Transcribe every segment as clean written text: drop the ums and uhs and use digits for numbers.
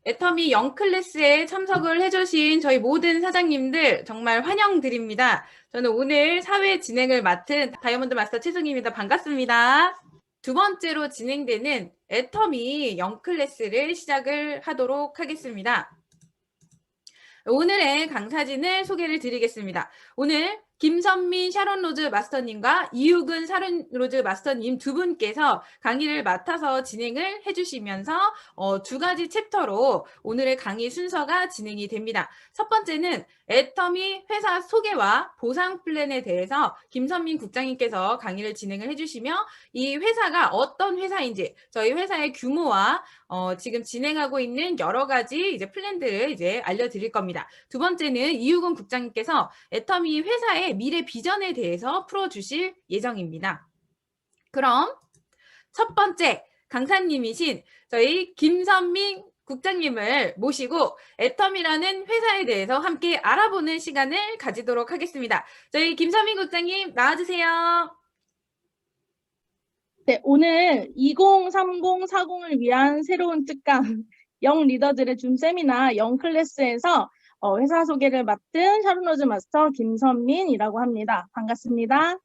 애터미 0클래스에 참석을 해주신 저희 모든 사장님들 정말 환영드립니다. 저는 오늘 사회 진행을 맡은 다이아몬드 마스터 최승희입니다. 반갑습니다. 두 번째로 진행되는 애터미 0클래스를 시작을 하도록 하겠습니다. 오늘의 강사진을 소개를 드리겠습니다. 오늘 김선민 샤론로즈 마스터님과 이유근 샤론로즈 마스터님 두 분께서 강의를 맡아서 진행을 해주시면서 두 가지 챕터로 오늘의 강의 순서가 진행이 됩니다. 첫 번째는 애터미 회사 소개와 보상 플랜에 대해서 김선민 국장님께서 강의를 진행을 해주시며 이 회사가 어떤 회사인지 저희 회사의 규모와 지금 진행하고 있는 여러 가지 이제 플랜들을 이제 알려드릴 겁니다. 두 번째는 이유근 국장님께서 애터미 회사의 미래 비전에 대해서 풀어주실 예정입니다. 그럼 첫 번째 강사님이신 저희 김선민 국장님을 모시고 애터미라는 회사에 대해서 함께 알아보는 시간을 가지도록 하겠습니다. 저희 김선민 국장님 나와주세요. 네, 오늘 2030-40을 위한 새로운 특강 영 리더들의 줌 세미나 영 클래스에서 회사 소개를 맡은 샤론로즈 마스터 김선민이라고 합니다. 반갑습니다.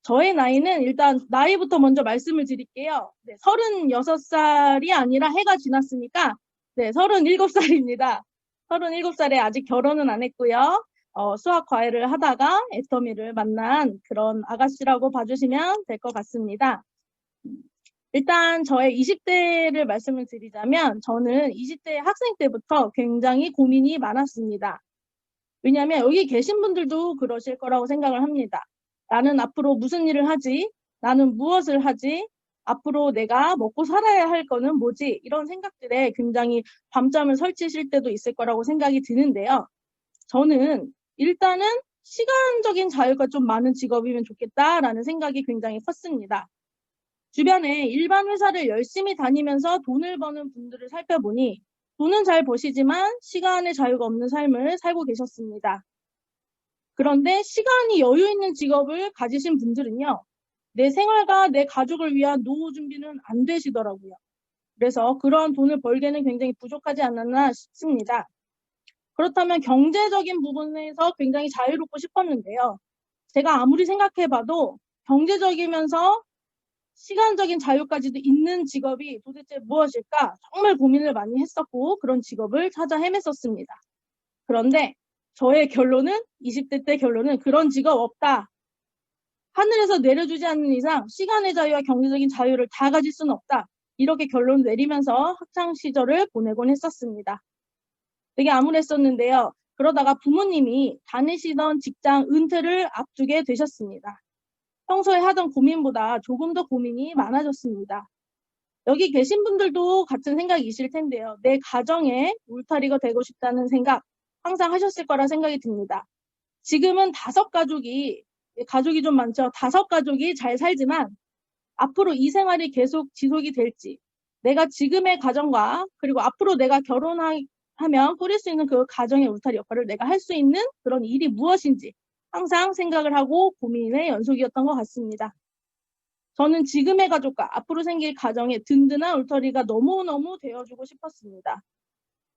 저의 나이는 일단 나이부터 먼저 말씀을 드릴게요. 네, 36살이 아니라 해가 지났으니까 네, 37살입니다. 37살에 아직 결혼은 안 했고요. 수학 과외를 하다가 애터미를 만난 그런 아가씨라고 봐주시면 될 것 같습니다. 일단 저의 20대를 말씀을 드리자면 저는 20대 학생 때부터 굉장히 고민이 많았습니다. 왜냐하면 여기 계신 분들도 그러실 거라고 생각을 합니다. 나는 앞으로 무슨 일을 하지? 나는 무엇을 하지? 앞으로 내가 먹고 살아야 할 거는 뭐지? 이런 생각들에 굉장히 밤잠을 설치실 때도 있을 거라고 생각이 드는데요. 저는 일단은 시간적인 자유가 좀 많은 직업이면 좋겠다라는 생각이 굉장히 컸습니다. 주변에 일반 회사를 열심히 다니면서 돈을 버는 분들을 살펴보니 돈은 잘 버시지만 시간의 자유가 없는 삶을 살고 계셨습니다. 그런데 시간이 여유 있는 직업을 가지신 분들은요, 내 생활과 내 가족을 위한 노후 준비는 안 되시더라고요. 그래서 그런 돈을 벌게는 굉장히 부족하지 않았나 싶습니다. 그렇다면 경제적인 부분에서 굉장히 자유롭고 싶었는데요. 제가 아무리 생각해봐도 경제적이면서 시간적인 자유까지도 있는 직업이 도대체 무엇일까 정말 고민을 많이 했었고 그런 직업을 찾아 헤맸었습니다. 그런데 저의 결론은 20대 때 결론은 그런 직업 없다. 하늘에서 내려주지 않는 이상 시간의 자유와 경제적인 자유를 다 가질 수는 없다. 이렇게 결론을 내리면서 학창 시절을 보내곤 했었습니다. 되게 암울했었는데요. 그러다가 부모님이 다니시던 직장 은퇴를 앞두게 되셨습니다. 평소에 하던 고민보다 조금 더 고민이 많아졌습니다. 여기 계신 분들도 같은 생각이실 텐데요. 내 가정에 울타리가 되고 싶다는 생각 항상 하셨을 거라 생각이 듭니다. 지금은 가족이 좀 많죠. 5가족이 잘 살지만 앞으로 이 생활이 계속 지속이 될지 내가 지금의 가정과 그리고 앞으로 내가 결혼하면 꾸릴 수 있는 그 가정의 울타리 역할을 내가 할 수 있는 그런 일이 무엇인지 항상 생각을 하고 고민의 연속이었던 것 같습니다. 저는 지금의 가족과 앞으로 생길 가정의 든든한 울타리가 너무너무 되어주고 싶었습니다.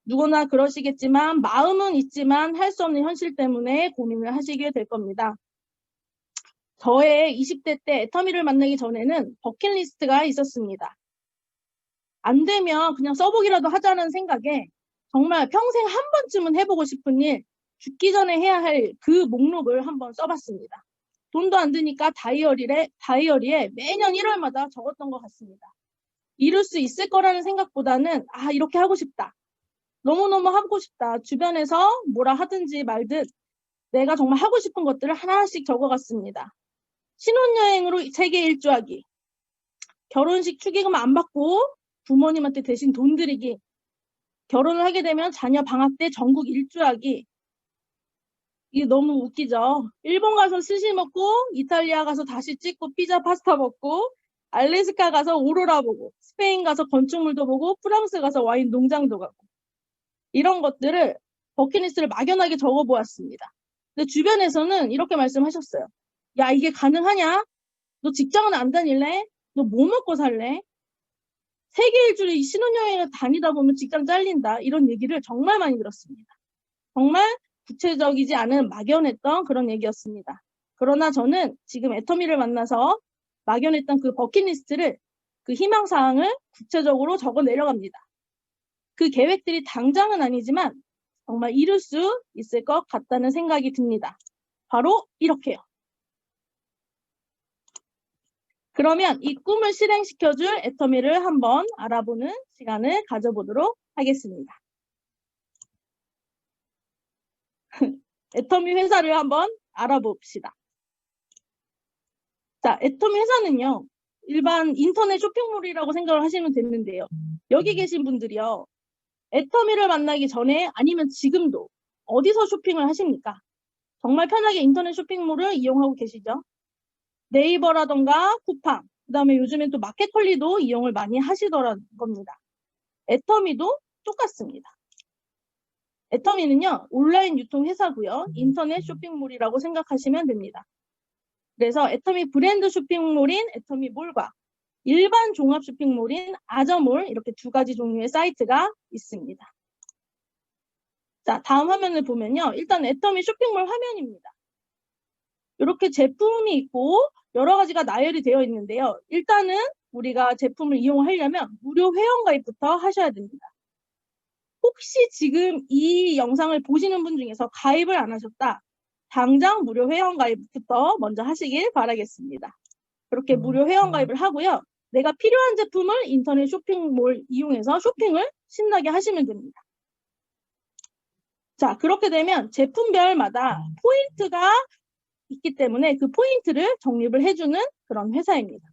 누구나 그러시겠지만 마음은 있지만 할 수 없는 현실 때문에 고민을 하시게 될 겁니다. 저의 20대 때 애터미를 만나기 전에는 버킷리스트가 있었습니다. 안 되면 그냥 써보기라도 하자는 생각에 정말 평생 한 번쯤은 해보고 싶은 일, 죽기 전에 해야 할 그 목록을 한번 써봤습니다. 돈도 안 드니까 다이어리에 매년 1월마다 적었던 것 같습니다. 이룰 수 있을 거라는 생각보다는 이렇게 하고 싶다. 너무너무 하고 싶다. 주변에서 뭐라 하든지 말든 내가 정말 하고 싶은 것들을 하나씩 적어갔습니다. 신혼여행으로 세계 일주하기, 결혼식 축의금 안 받고 부모님한테 대신 돈 드리기, 결혼을 하게 되면 자녀 방학 때 전국 일주하기. 이게 너무 웃기죠. 일본 가서 스시 먹고 이탈리아 가서 다시 찍고 피자 파스타 먹고 알래스카 가서 오로라 보고 스페인 가서 건축물도 보고 프랑스 가서 와인 농장도 가고 이런 것들을 버킷리스트를 막연하게 적어보았습니다. 근데 주변에서는 이렇게 말씀하셨어요. 야, 이게 가능하냐? 너 직장은 안 다닐래? 너 뭐 먹고 살래? 세계 일주일 신혼여행을 다니다 보면 직장 잘린다. 이런 얘기를 정말 많이 들었습니다. 정말 구체적이지 않은 막연했던 그런 얘기였습니다. 그러나 저는 지금 애터미를 만나서 막연했던 그 버킷리스트를, 그 희망사항을 구체적으로 적어 내려갑니다. 그 계획들이 당장은 아니지만 정말 이룰 수 있을 것 같다는 생각이 듭니다. 바로 이렇게요. 그러면 이 꿈을 실행시켜줄 애터미를 한번 알아보는 시간을 가져보도록 하겠습니다. 애터미 회사를 한번 알아봅시다. 자, 애터미 회사는요, 일반 인터넷 쇼핑몰이라고 생각을 하시면 되는데요. 여기 계신 분들이요, 애터미를 만나기 전에 아니면 지금도 어디서 쇼핑을 하십니까? 정말 편하게 인터넷 쇼핑몰을 이용하고 계시죠? 네이버라던가 쿠팡, 그 다음에 요즘엔 또 마켓컬리도 이용을 많이 하시더라는 겁니다. 애터미도 똑같습니다. 애터미는요, 온라인 유통 회사고요, 인터넷 쇼핑몰이라고 생각하시면 됩니다. 그래서 애터미 브랜드 쇼핑몰인 애터미몰과 일반 종합 쇼핑몰인 아저몰, 이렇게 두 가지 종류의 사이트가 있습니다. 자, 다음 화면을 보면요, 일단 애터미 쇼핑몰 화면입니다. 이렇게 제품이 있고 여러 가지가 나열이 되어 있는데요. 일단은 우리가 제품을 이용하려면 무료 회원가입부터 하셔야 됩니다. 혹시 지금 이 영상을 보시는 분 중에서 가입을 안 하셨다, 당장 무료 회원가입부터 먼저 하시길 바라겠습니다. 그렇게 무료 회원가입을 하고요. 내가 필요한 제품을 인터넷 쇼핑몰 이용해서 쇼핑을 신나게 하시면 됩니다. 자, 그렇게 되면 제품별마다 포인트가 있기 때문에 그 포인트를 적립을 해주는 그런 회사입니다.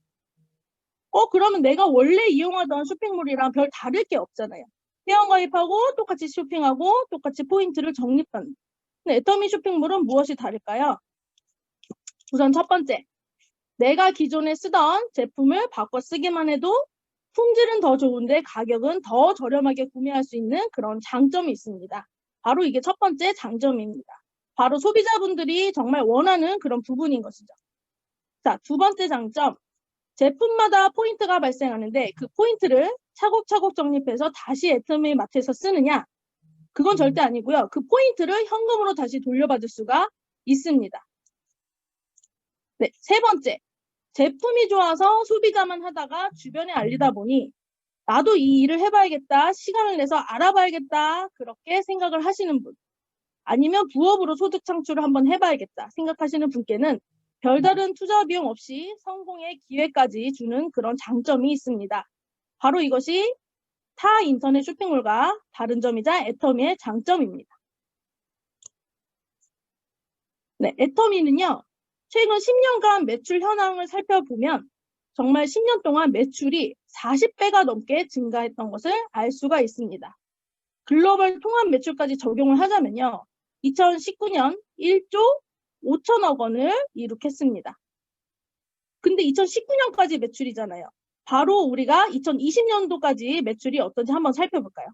그러면 내가 원래 이용하던 쇼핑몰이랑 별 다를 게 없잖아요. 회원가입하고 똑같이 쇼핑하고 똑같이 포인트를 적립하는. 근데 애터미 쇼핑몰은 무엇이 다를까요? 우선 첫 번째, 내가 기존에 쓰던 제품을 바꿔 쓰기만 해도 품질은 더 좋은데 가격은 더 저렴하게 구매할 수 있는 그런 장점이 있습니다. 바로 이게 첫 번째 장점입니다. 바로 소비자분들이 정말 원하는 그런 부분인 것이죠. 자, 두 번째 장점. 제품마다 포인트가 발생하는데 그 포인트를 차곡차곡 적립해서 다시 애터미 마트에서 쓰느냐? 그건 절대 아니고요. 그 포인트를 현금으로 다시 돌려받을 수가 있습니다. 네, 세 번째. 제품이 좋아서 소비자만 하다가 주변에 알리다 보니 나도 이 일을 해봐야겠다, 시간을 내서 알아봐야겠다, 그렇게 생각을 하시는 분. 아니면 부업으로 소득 창출을 한번 해봐야겠다 생각하시는 분께는 별다른 투자 비용 없이 성공의 기회까지 주는 그런 장점이 있습니다. 바로 이것이 타 인터넷 쇼핑몰과 다른 점이자 애터미의 장점입니다. 네, 애터미는요, 최근 10년간 매출 현황을 살펴보면 정말 10년 동안 매출이 40배가 넘게 증가했던 것을 알 수가 있습니다. 글로벌 통합 매출까지 적용을 하자면요, 2019년 1조 5천억 원을 이룩했습니다. 근데 2019년까지 매출이잖아요. 바로 우리가 2020년도까지 매출이 어떤지 한번 살펴볼까요?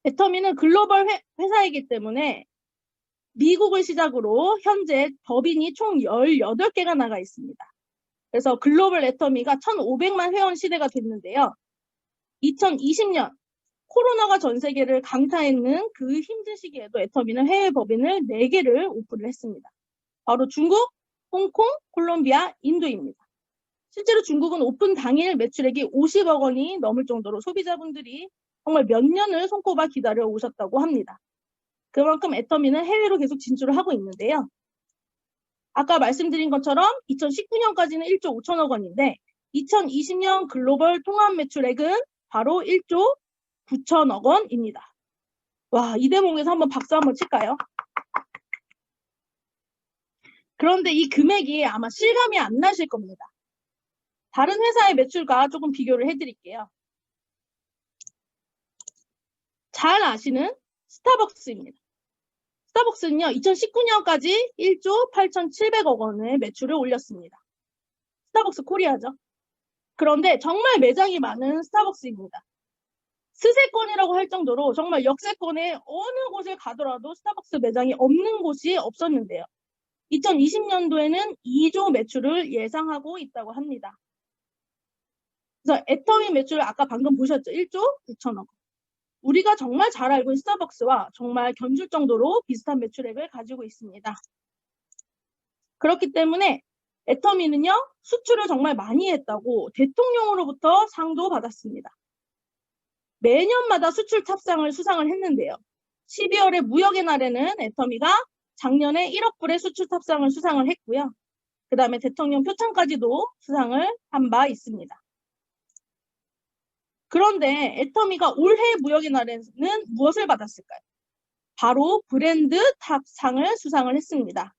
애터미는 글로벌 회사이기 때문에 미국을 시작으로 현재 법인이 총 18개가 나가 있습니다. 그래서 글로벌 애터미가 1,500만 회원 시대가 됐는데요. 2020년 코로나가 전 세계를 강타했는 그 힘든 시기에도 애터미는 해외 법인을 4개를 오픈을 했습니다. 바로 중국, 홍콩, 콜롬비아, 인도입니다. 실제로 중국은 오픈 당일 매출액이 50억 원이 넘을 정도로 소비자분들이 정말 몇 년을 손꼽아 기다려 오셨다고 합니다. 그만큼 애터미는 해외로 계속 진출을 하고 있는데요. 아까 말씀드린 것처럼 2019년까지는 1조 5천억 원인데 2020년 글로벌 통합 매출액은 바로 1조 9천억 원입니다. 와, 이 대목에서 한번 박수 한번 칠까요? 그런데 이 금액이 아마 실감이 안 나실 겁니다. 다른 회사의 매출과 조금 비교를 해드릴게요. 잘 아시는 스타벅스입니다. 스타벅스는요, 2019년까지 1조 8,700억 원의 매출을 올렸습니다. 스타벅스 코리아죠. 그런데 정말 매장이 많은 스타벅스입니다. 스세권이라고 할 정도로 정말 역세권에 어느 곳을 가더라도 스타벅스 매장이 없는 곳이 없었는데요. 2020년도에는 2조 매출을 예상하고 있다고 합니다. 그래서 애터미 매출 아까 방금 보셨죠? 1조 9천억. 우리가 정말 잘 알고 있는 스타벅스와 정말 견줄 정도로 비슷한 매출액을 가지고 있습니다. 그렇기 때문에 애터미는요, 수출을 정말 많이 했다고 대통령으로부터 상도 받았습니다. 매년마다 수출 탑상을 수상을 했는데요. 12월에 무역의 날에는 애터미가 작년에 1억 불의 수출 탑상을 수상을 했고요. 그 다음에 대통령 표창까지도 수상을 한 바 있습니다. 그런데 애터미가 올해 무역의 날에는 무엇을 받았을까요? 바로 브랜드 탑상을 수상을 했습니다.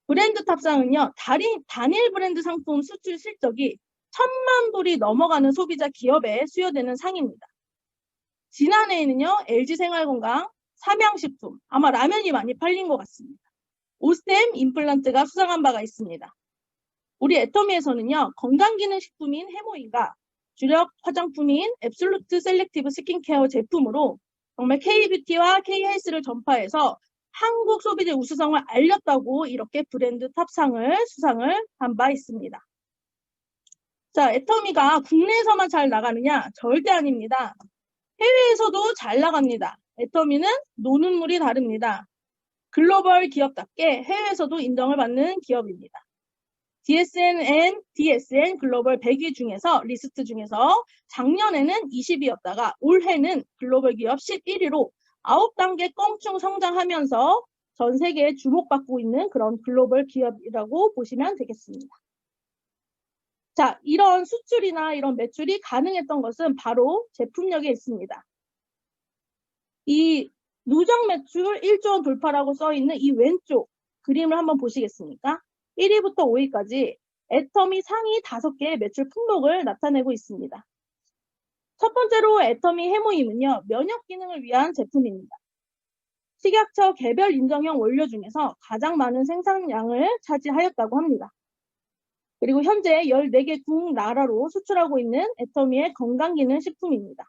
브랜드 탑상은요, 단일 브랜드 상품 수출 실적이 1,000만 불이 넘어가는 소비자 기업에 수여되는 상입니다. 지난해에는요, LG생활건강, 삼양식품, 아마 라면이 많이 팔린 것 같습니다. 오스템 임플란트가 수상한 바가 있습니다. 우리 애터미에서는요, 건강기능식품인 해모인과 주력 화장품인 앱솔루트 셀렉티브 스킨케어 제품으로 정말 K뷰티와 K헬스를 전파해서 한국 소비재 우수성을 알렸다고 이렇게 브랜드 탑상을 수상을 한 바 있습니다. 자, 애터미가 국내에서만 잘 나가느냐? 절대 아닙니다. 해외에서도 잘 나갑니다. 애터미는 노는 물이 다릅니다. 글로벌 기업답게 해외에서도 인정을 받는 기업입니다. DSN 글로벌 100위 중에서 리스트 중에서 작년에는 20위였다가 올해는 글로벌 기업 11위로 9단계 껑충 성장하면서 전 세계에 주목받고 있는 그런 글로벌 기업이라고 보시면 되겠습니다. 자, 이런 수출이나 이런 매출이 가능했던 것은 바로 제품력에 있습니다. 이 누적 매출 1조 원 돌파라고 써있는 이 왼쪽 그림을 한번 보시겠습니까? 1위부터 5위까지 애터미 상위 5개의 매출 품목을 나타내고 있습니다. 첫 번째로 애터미 해모임은요, 면역 기능을 위한 제품입니다. 식약처 개별 인정형 원료 중에서 가장 많은 생산량을 차지하였다고 합니다. 그리고 현재 14개 국나라로 수출하고 있는 애터미의 건강기능 식품입니다.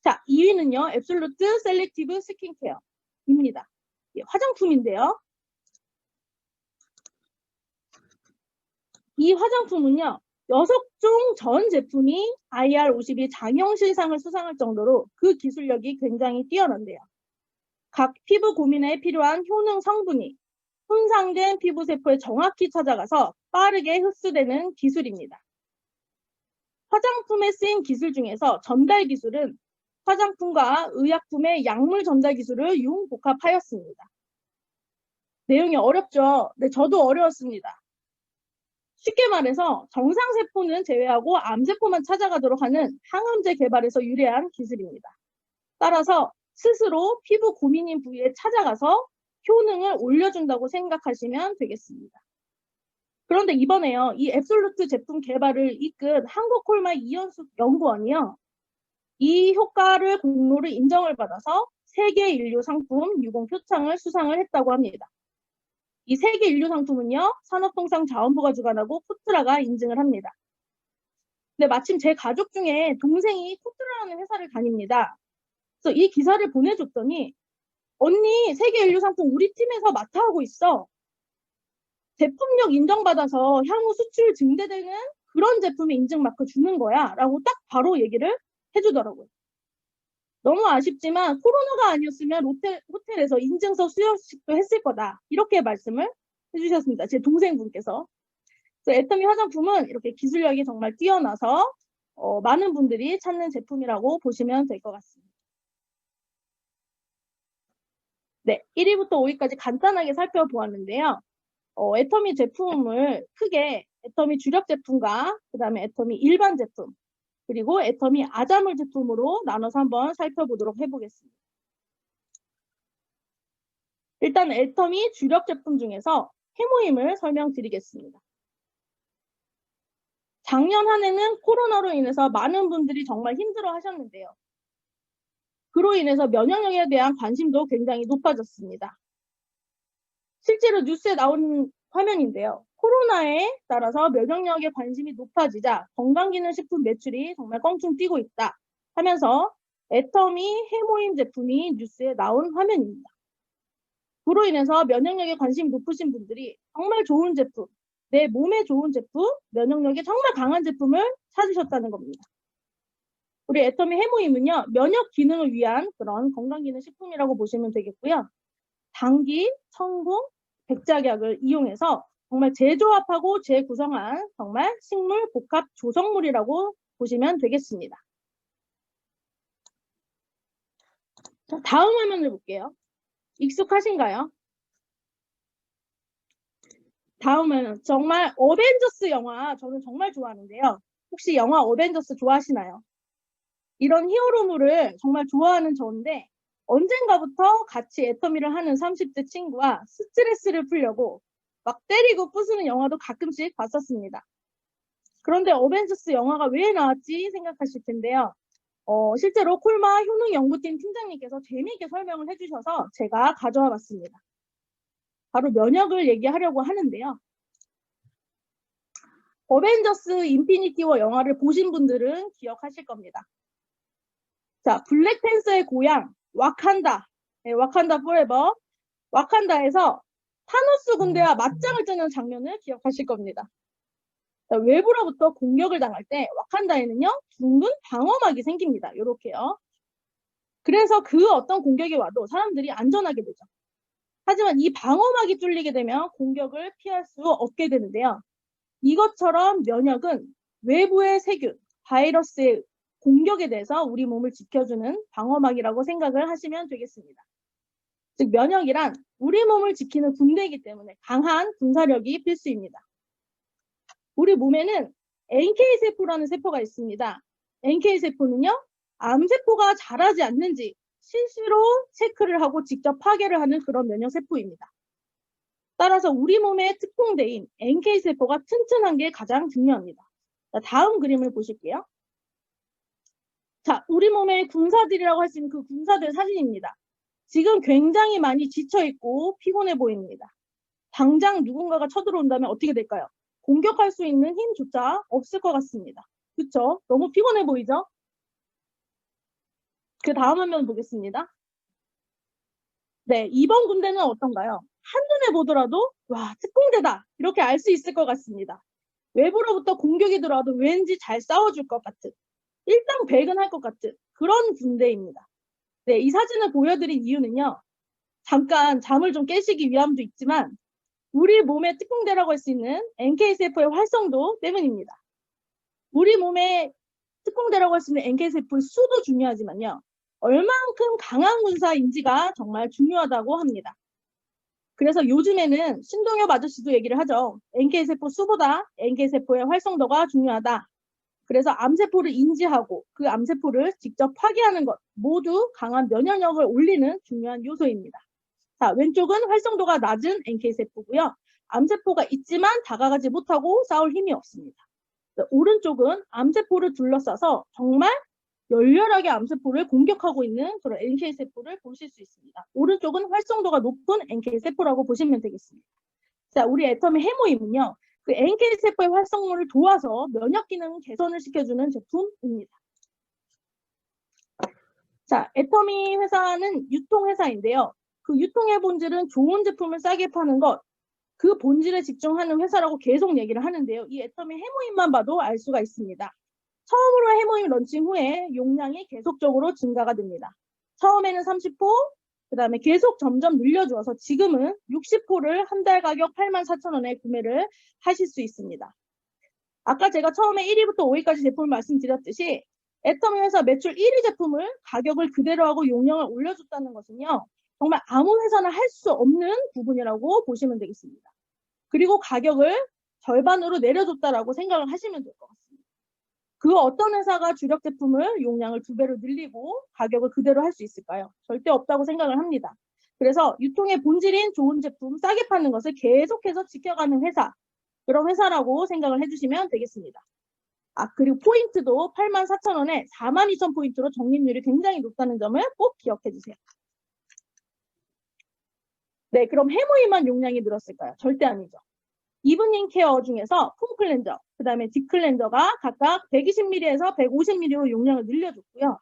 자, 2위는요, 앱솔루트 셀렉티브 스킨케어입니다. 화장품인데요. 이 화장품은요, 6종 전 제품이 IR52 장영실상을 수상할 정도로 그 기술력이 굉장히 뛰어난데요. 각 피부 고민에 필요한 효능 성분이 손상된 피부 세포에 정확히 찾아가서 빠르게 흡수되는 기술입니다. 화장품에 쓰인 기술 중에서 전달 기술은 화장품과 의약품의 약물 전달 기술을 융복합하였습니다. 내용이 어렵죠? 네, 저도 어려웠습니다. 쉽게 말해서 정상세포는 제외하고 암세포만 찾아가도록 하는 항암제 개발에서 유래한 기술입니다. 따라서 스스로 피부 고민인 부위에 찾아가서 효능을 올려준다고 생각하시면 되겠습니다. 그런데 이번에요, 이 앱솔루트 제품 개발을 이끈 한국콜마 이현숙 연구원이요, 이 효과를 공로를 인정을 받아서 세계 인류 상품 유공 표창을 수상을 했다고 합니다. 이 세계 인류 상품은요, 산업통상자원부가 주관하고 코트라가 인증을 합니다. 근데 마침 제 가족 중에 동생이 코트라라는 회사를 다닙니다. 그래서 이 기사를 보내줬더니 언니 세계 인류 상품 우리 팀에서 맡아하고 있어. 제품력 인정받아서 향후 수출 증대되는 그런 제품에 인증마크 주는 거야 라고 딱 바로 얘기를 해주더라고요. 너무 아쉽지만 코로나가 아니었으면 호텔에서 인증서 수여식도 했을 거다. 이렇게 말씀을 해주셨습니다. 제 동생분께서. 그래서 애터미 화장품은 이렇게 기술력이 정말 뛰어나서 많은 분들이 찾는 제품이라고 보시면 될 것 같습니다. 네, 1위부터 5위까지 간단하게 살펴보았는데요. 애터미 제품을 크게 애터미 주력 제품과 그 다음에 애터미 일반 제품, 그리고 애터미 아자물 제품으로 나눠서 한번 살펴보도록 해보겠습니다. 일단 애터미 주력 제품 중에서 해모임을 설명드리겠습니다. 작년 한 해는 코로나로 인해서 많은 분들이 정말 힘들어 하셨는데요. 그로 인해서 면역력에 대한 관심도 굉장히 높아졌습니다. 실제로 뉴스에 나온 화면인데요. 코로나에 따라서 면역력에 관심이 높아지자 건강기능식품 매출이 정말 껑충 뛰고 있다 하면서 애터미 해모임 제품이 뉴스에 나온 화면입니다. 그로 인해서 면역력에 관심이 높으신 분들이 정말 좋은 제품, 내 몸에 좋은 제품, 면역력이 정말 강한 제품을 찾으셨다는 겁니다. 우리 애터미 해모임은요, 면역 기능을 위한 그런 건강기능식품이라고 보시면 되겠고요. 당기, 성분, 백작약을 이용해서 정말 재조합하고 재구성한 정말 식물 복합 조성물이라고 보시면 되겠습니다. 자, 다음 화면을 볼게요. 익숙하신가요? 다음은 정말 어벤져스 영화 저는 정말 좋아하는데요. 혹시 영화 어벤져스 좋아하시나요? 이런 히어로물을 정말 좋아하는 저인데 언젠가부터 같이 애터미를 하는 30대 친구와 스트레스를 풀려고 막 때리고 부수는 영화도 가끔씩 봤었습니다. 그런데 어벤져스 영화가 왜 나왔지 생각하실 텐데요. 실제로 콜마 효능연구팀 팀장님께서 재미있게 설명을 해주셔서 제가 가져와 봤습니다. 바로 면역을 얘기하려고 하는데요. 어벤져스 인피니티 워 영화를 보신 분들은 기억하실 겁니다. 자, 블랙팬서의 고향 와칸다, 네, 와칸다 포에버, 와칸다에서 타노스 군대와 맞짱을 뜨는 장면을 기억하실 겁니다. 자, 외부로부터 공격을 당할 때 와칸다에는요 둥근 방어막이 생깁니다. 이렇게요. 그래서 그 어떤 공격이 와도 사람들이 안전하게 되죠. 하지만 이 방어막이 뚫리게 되면 공격을 피할 수 없게 되는데요. 이것처럼 면역은 외부의 세균, 바이러스의 공격에 대해서 우리 몸을 지켜주는 방어막이라고 생각을 하시면 되겠습니다. 즉 면역이란 우리 몸을 지키는 군대이기 때문에 강한 군사력이 필수입니다. 우리 몸에는 NK세포라는 세포가 있습니다. NK세포는요, 암세포가 자라지 않는지 실시로 체크를 하고 직접 파괴를 하는 그런 면역세포입니다. 따라서 우리 몸의 특공대인 NK세포가 튼튼한 게 가장 중요합니다. 자, 다음 그림을 보실게요. 자, 우리 몸의 군사들이라고 할 수 있는 그 군사들 사진입니다. 지금 굉장히 많이 지쳐있고 피곤해 보입니다. 당장 누군가가 쳐들어온다면 어떻게 될까요? 공격할 수 있는 힘조차 없을 것 같습니다. 그쵸? 너무 피곤해 보이죠? 그 다음 화면 보겠습니다. 네, 이번 군대는 어떤가요? 한눈에 보더라도 와, 특공대다 이렇게 알 수 있을 것 같습니다. 외부로부터 공격이 들어와도 왠지 잘 싸워줄 것 같은, 일당백은할 것 같은 그런 군대입니다. 네, 이 사진을 보여드린 이유는요. 잠깐 잠을 좀 깨시기 위함도 있지만 우리 몸의 특공대라고 할 수 있는 NK세포의 활성도 때문입니다. 우리 몸의 특공대라고 할 수 있는 NK세포의 수도 중요하지만요. 얼만큼 강한 군사인지가 정말 중요하다고 합니다. 그래서 요즘에는 신동엽 아저씨도 얘기를 하죠. NK세포 수보다 NK세포의 활성도가 중요하다. 그래서 암세포를 인지하고 그 암세포를 직접 파괴하는 것 모두 강한 면역력을 올리는 중요한 요소입니다. 자, 왼쪽은 활성도가 낮은 NK세포고요. 암세포가 있지만 다가가지 못하고 싸울 힘이 없습니다. 오른쪽은 암세포를 둘러싸서 정말 열렬하게 암세포를 공격하고 있는 그런 NK세포를 보실 수 있습니다. 오른쪽은 활성도가 높은 NK세포라고 보시면 되겠습니다. 자, 우리 애터미 해모임은요. 그 NK세포의 활성도를 도와서 면역 기능 개선을 시켜주는 제품입니다. 자, 애터미 회사는 유통회사인데요. 그 유통의 본질은 좋은 제품을 싸게 파는 것, 그 본질에 집중하는 회사라고 계속 얘기를 하는데요. 이 애터미 해모임만 봐도 알 수가 있습니다. 처음으로 해모임 런칭 후에 용량이 계속적으로 증가가 됩니다. 처음에는 30호, 그 다음에 계속 점점 늘려주어서 지금은 60호를 한 달 가격 84,000원에 구매를 하실 수 있습니다. 아까 제가 처음에 1위부터 5위까지 제품을 말씀드렸듯이 애터미 회사 매출 1위 제품을 가격을 그대로 하고 용량을 올려줬다는 것은요. 정말 아무 회사나 할 수 없는 부분이라고 보시면 되겠습니다. 그리고 가격을 절반으로 내려줬다라고 생각을 하시면 될 것 같습니다. 그 어떤 회사가 주력 제품을 용량을 2배로 늘리고 가격을 그대로 할 수 있을까요? 절대 없다고 생각을 합니다. 그래서 유통의 본질인 좋은 제품 싸게 파는 것을 계속해서 지켜가는 회사, 그런 회사라고 생각을 해주시면 되겠습니다. 그리고 포인트도 84,000원에 42,000포인트로 적립률이 굉장히 높다는 점을 꼭 기억해 주세요. 네, 그럼 해모임만 용량이 늘었을까요? 절대 아니죠. 이브닝 케어 중에서 폼 클렌저, 그 다음에 딥 클렌저가 각각 120ml에서 150ml로 용량을 늘려줬고요.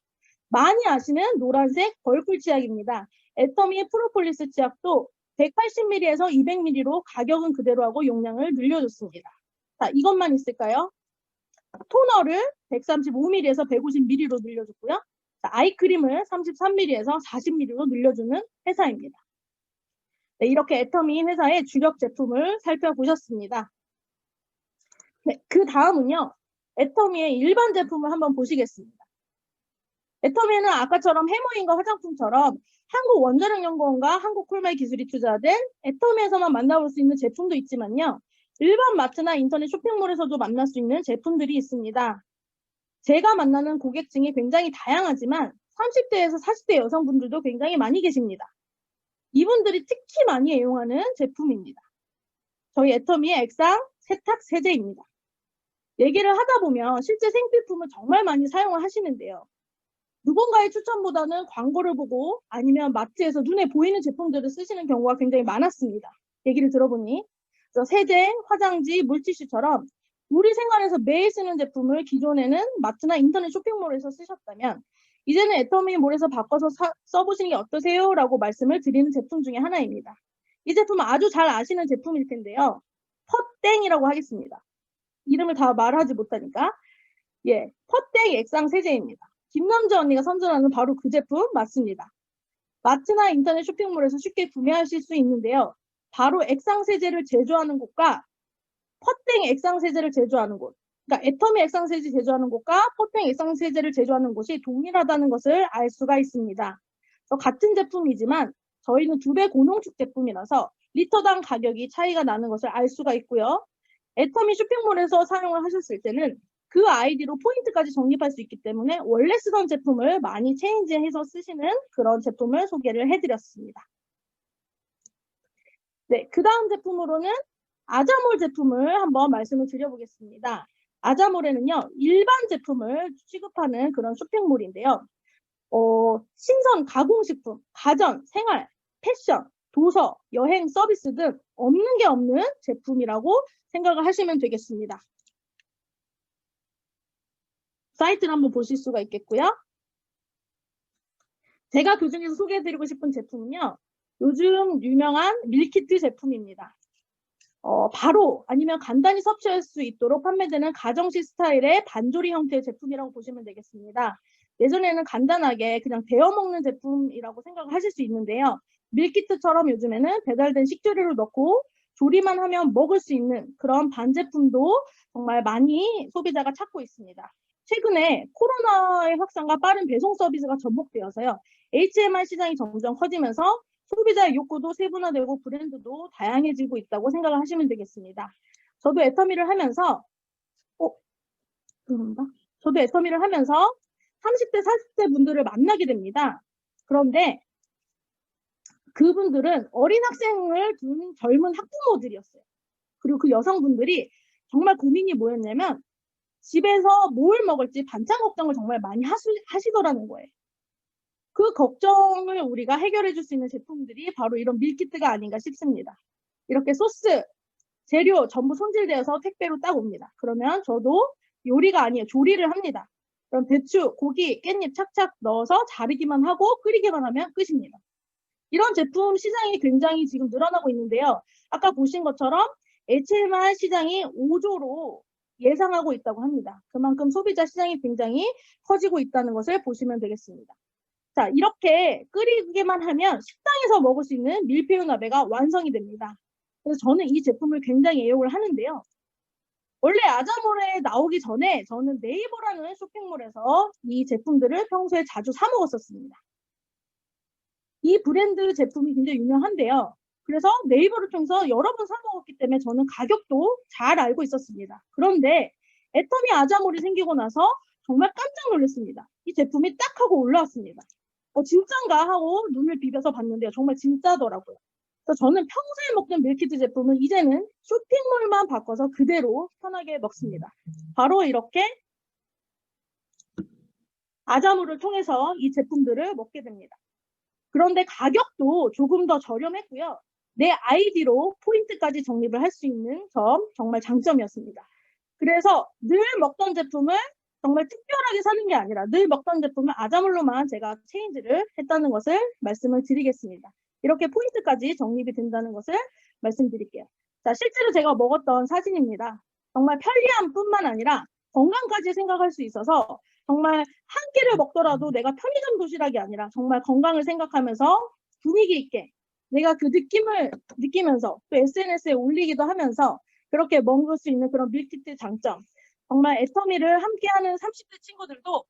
많이 아시는 노란색 벌꿀 치약입니다. 애터미 프로폴리스 치약도 180ml에서 200ml로 가격은 그대로 하고 용량을 늘려줬습니다. 자, 이것만 있을까요? 토너를 135ml에서 150ml로 늘려줬고요. 자, 아이크림을 33ml에서 40ml로 늘려주는 회사입니다. 네, 이렇게 애터미 회사의 주력 제품을 살펴보셨습니다. 네, 그 다음은요. 애터미의 일반 제품을 한번 보시겠습니다. 애터미는 아까처럼 해머인과 화장품처럼 한국원자력연구원과 한국콜마이기술이 투자된 애터미에서만 만나볼 수 있는 제품도 있지만요. 일반 마트나 인터넷 쇼핑몰에서도 만날 수 있는 제품들이 있습니다. 제가 만나는 고객층이 굉장히 다양하지만 30대에서 40대 여성분들도 굉장히 많이 계십니다. 이분들이 특히 많이 애용하는 제품입니다. 저희 애터미의 액상 세탁 세제입니다. 얘기를 하다 보면 실제 생필품을 정말 많이 사용을 하시는데요. 누군가의 추천보다는 광고를 보고 아니면 마트에서 눈에 보이는 제품들을 쓰시는 경우가 굉장히 많았습니다. 얘기를 들어보니 세제, 화장지, 물티슈처럼 우리 생활에서 매일 쓰는 제품을 기존에는 마트나 인터넷 쇼핑몰에서 쓰셨다면 이제는 애터미몰에서 바꿔서 써보시는 게 어떠세요? 라고 말씀을 드리는 제품 중에 하나입니다. 이 제품은 아주 잘 아시는 제품일 텐데요. 퍼땡이라고 하겠습니다. 이름을 다 말하지 못하니까. 예, 퍼땡 액상 세제입니다. 김남자 언니가 선전하는 바로 그 제품 맞습니다. 마트나 인터넷 쇼핑몰에서 쉽게 구매하실 수 있는데요. 바로 액상 세제를 제조하는 곳과 퍼땡 액상 세제를 제조하는 곳, 그러니까 애터미 액상 세제 제조하는 곳과 퍼땡 액상 세제를 제조하는 곳이 동일하다는 것을 알 수가 있습니다. 같은 제품이지만 저희는 2배 고농축 제품이라서 리터당 가격이 차이가 나는 것을 알 수가 있고요. 애터미 쇼핑몰에서 사용을 하셨을 때는 그 아이디로 포인트까지 적립할 수 있기 때문에 원래 쓰던 제품을 많이 체인지해서 쓰시는 그런 제품을 소개를 해드렸습니다. 네, 그 다음 제품으로는 아자몰 제품을 한번 말씀을 드려보겠습니다. 아자몰에는요, 일반 제품을 취급하는 그런 쇼핑몰인데요. 신선 가공식품, 가전, 생활, 패션, 도서, 여행, 서비스 등 없는 게 없는 제품이라고 생각을 하시면 되겠습니다. 사이트를 한번 보실 수가 있겠고요. 제가 그중에서 소개해드리고 싶은 제품은요. 요즘 유명한 밀키트 제품입니다. 바로 아니면 간단히 섭취할 수 있도록 판매되는 가정식 스타일의 반조리 형태의 제품이라고 보시면 되겠습니다. 예전에는 간단하게 그냥 데워 먹는 제품이라고 생각을 하실 수 있는데요. 밀키트처럼 요즘에는 배달된 식재료를 넣고 조리만 하면 먹을 수 있는 그런 반제품도 정말 많이 소비자가 찾고 있습니다. 최근에 코로나의 확산과 빠른 배송 서비스가 접목되어서요. HMR 시장이 점점 커지면서 소비자의 욕구도 세분화되고 브랜드도 다양해지고 있다고 생각을 하시면 되겠습니다. 저도 애터미를 하면서 30대, 40대 분들을 만나게 됩니다. 그런데 그분들은 어린 학생을 둔 젊은 학부모들이었어요. 그리고 그 여성분들이 정말 고민이 뭐였냐면 집에서 뭘 먹을지 반찬 걱정을 정말 많이 하시더라는 거예요. 그 걱정을 우리가 해결해 줄 수 있는 제품들이 바로 이런 밀키트가 아닌가 싶습니다. 이렇게 소스, 재료 전부 손질되어서 택배로 딱 옵니다. 그러면 저도 요리가 아니에요. 조리를 합니다. 그럼 배추, 고기, 깻잎 착착 넣어서 자르기만 하고 끓이기만 하면 끝입니다. 이런 제품 시장이 굉장히 지금 늘어나고 있는데요. 아까 보신 것처럼 HMR 시장이 5조로 예상하고 있다고 합니다. 그만큼 소비자 시장이 굉장히 커지고 있다는 것을 보시면 되겠습니다. 자, 이렇게 끓이기만 하면 식당에서 먹을 수 있는 밀푀유 나베가 완성이 됩니다. 그래서 저는 이 제품을 굉장히 애용을 하는데요. 원래 아자몰에 나오기 전에 저는 네이버라는 쇼핑몰에서 이 제품들을 평소에 자주 사 먹었었습니다. 이 브랜드 제품이 굉장히 유명한데요. 그래서 네이버를 통해서 여러 번 사 먹었기 때문에 저는 가격도 잘 알고 있었습니다. 그런데 애터미 아자몰이 생기고 나서 정말 깜짝 놀랐습니다. 이 제품이 딱 하고 올라왔습니다. 진짠가 하고 눈을 비벼서 봤는데요. 정말 진짜더라고요. 그래서 저는 평소에 먹던 밀키트 제품은 이제는 쇼핑몰만 바꿔서 그대로 편하게 먹습니다. 바로 이렇게 아자몰을 통해서 이 제품들을 먹게 됩니다. 그런데 가격도 조금 더 저렴했고요. 내 아이디로 포인트까지 적립을 할 수 있는 점 정말 장점이었습니다. 그래서 늘 먹던 제품을 정말 특별하게 사는 게 아니라 늘 먹던 제품을 아자몰로만 제가 체인지를 했다는 것을 말씀을 드리겠습니다. 이렇게 포인트까지 적립이 된다는 것을 말씀드릴게요. 자, 실제로 제가 먹었던 사진입니다. 정말 편리함뿐만 아니라 건강까지 생각할 수 있어서 정말 한 끼를 먹더라도 내가 편의점 도시락이 아니라 정말 건강을 생각하면서 분위기 있게 내가 그 느낌을 느끼면서 또 SNS에 올리기도 하면서 그렇게 먹을 수 있는 그런 밀키트 장점. 정말 애터미를 함께하는 30대 친구들도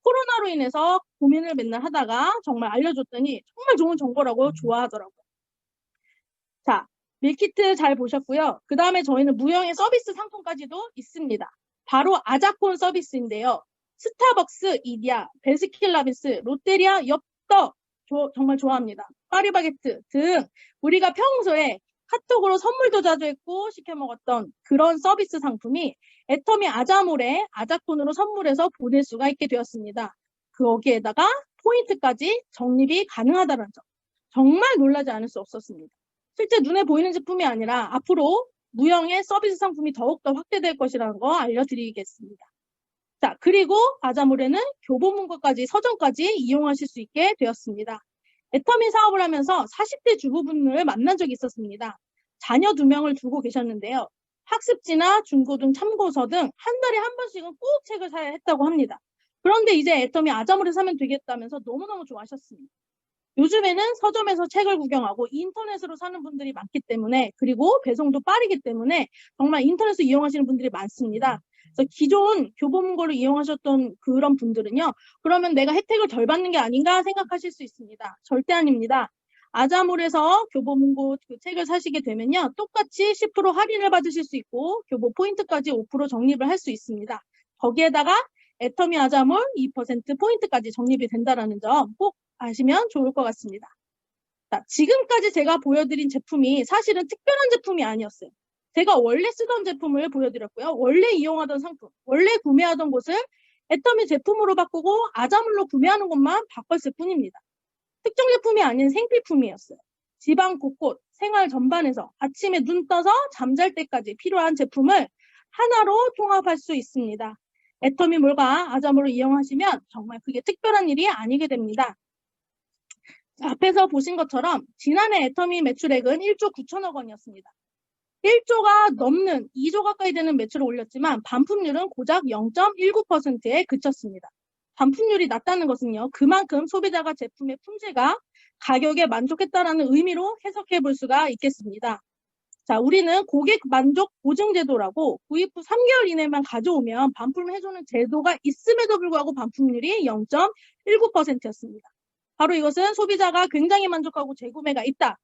코로나로 인해서 고민을 맨날 하다가 정말 알려줬더니 정말 좋은 정보라고 좋아하더라고요. 자, 밀키트 잘 보셨고요. 그 다음에 저희는 무형의 서비스 상품까지도 있습니다. 바로 아자콘 서비스인데요. 스타벅스, 이디야, 베스킨라빈스, 롯데리아, 엽떡 정말 좋아합니다. 파리바게트 등 우리가 평소에 카톡으로 선물도 자주 했고 시켜 먹었던 그런 서비스 상품이 애터미 아자몰에 아자콘으로 선물해서 보낼 수가 있게 되었습니다. 거기에다가 포인트까지 적립이 가능하다는 점. 정말 놀라지 않을 수 없었습니다. 실제 눈에 보이는 제품이 아니라 앞으로 무형의 서비스 상품이 더욱더 확대될 것이라는 거 알려드리겠습니다. 자, 그리고 아자몰에는 교보문고까지 서점까지 이용하실 수 있게 되었습니다. 애터미 사업을 하면서 40대 주부분을 만난 적이 있었습니다. 자녀 2명을 두고 계셨는데요. 학습지나 중고등 참고서 등 한 달에 한 번씩은 꼭 책을 사야 했다고 합니다. 그런데 이제 애터미 아자몰에 사면 되겠다면서 너무너무 좋아하셨습니다. 요즘에는 서점에서 책을 구경하고 인터넷으로 사는 분들이 많기 때문에 그리고 배송도 빠르기 때문에 정말 인터넷을 이용하시는 분들이 많습니다. 그래서 기존 교보문고를 이용하셨던 그런 분들은요. 그러면 내가 혜택을 덜 받는 게 아닌가 생각하실 수 있습니다. 절대 아닙니다. 아자몰에서 교보문고 그 책을 사시게 되면요. 똑같이 10% 할인을 받으실 수 있고 교보 포인트까지 5% 적립을 할 수 있습니다. 거기에다가 애터미 아자몰 2% 포인트까지 적립이 된다는 점 꼭 아시면 좋을 것 같습니다. 자, 지금까지 제가 보여드린 제품이 사실은 특별한 제품이 아니었어요. 제가 원래 쓰던 제품을 보여드렸고요. 원래 이용하던 상품, 원래 구매하던 곳을 애터미 제품으로 바꾸고 아자몰로 구매하는 것만 바꿨을 뿐입니다. 특정 제품이 아닌 생필품이었어요. 집안 곳곳, 생활 전반에서 아침에 눈 떠서 잠잘 때까지 필요한 제품을 하나로 통합할 수 있습니다. 애터미몰과 아자몰을 이용하시면 정말 그게 특별한 일이 아니게 됩니다. 앞에서 보신 것처럼 지난해 애터미 매출액은 1조 9천억 원이었습니다. 1조가 넘는 2조 가까이 되는 매출을 올렸지만 반품률은 고작 0.19%에 그쳤습니다. 반품률이 낮다는 것은요. 그만큼 소비자가 제품의 품질과 가격에 만족했다는 의미로 해석해 볼 수가 있겠습니다. 자, 우리는 고객 만족 보증 제도라고 구입 후 3개월 이내만 가져오면 반품해주는 제도가 있음에도 불구하고 반품률이 0.19%였습니다. 바로 이것은 소비자가 굉장히 만족하고 재구매가 있다.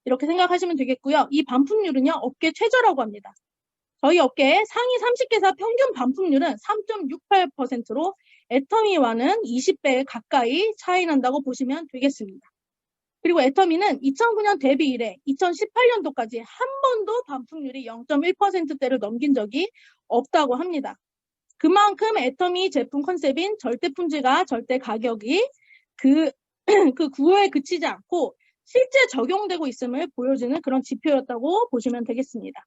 이렇게 생각하시면 되겠고요. 이 반품률은요. 업계 최저라고 합니다. 저희 업계 상위 30개사 평균 반품률은 3.68%로 애터미와는 20배 가까이 차이 난다고 보시면 되겠습니다. 그리고 애터미는 2009년 데뷔 이래 2018년도까지 한 번도 반품률이 0.1%대를 넘긴 적이 없다고 합니다. 그만큼 애터미 제품 컨셉인 절대 품질과 절대 가격이 그 구호에 그치지 않고 실제 적용되고 있음을 보여주는 그런 지표였다고 보시면 되겠습니다.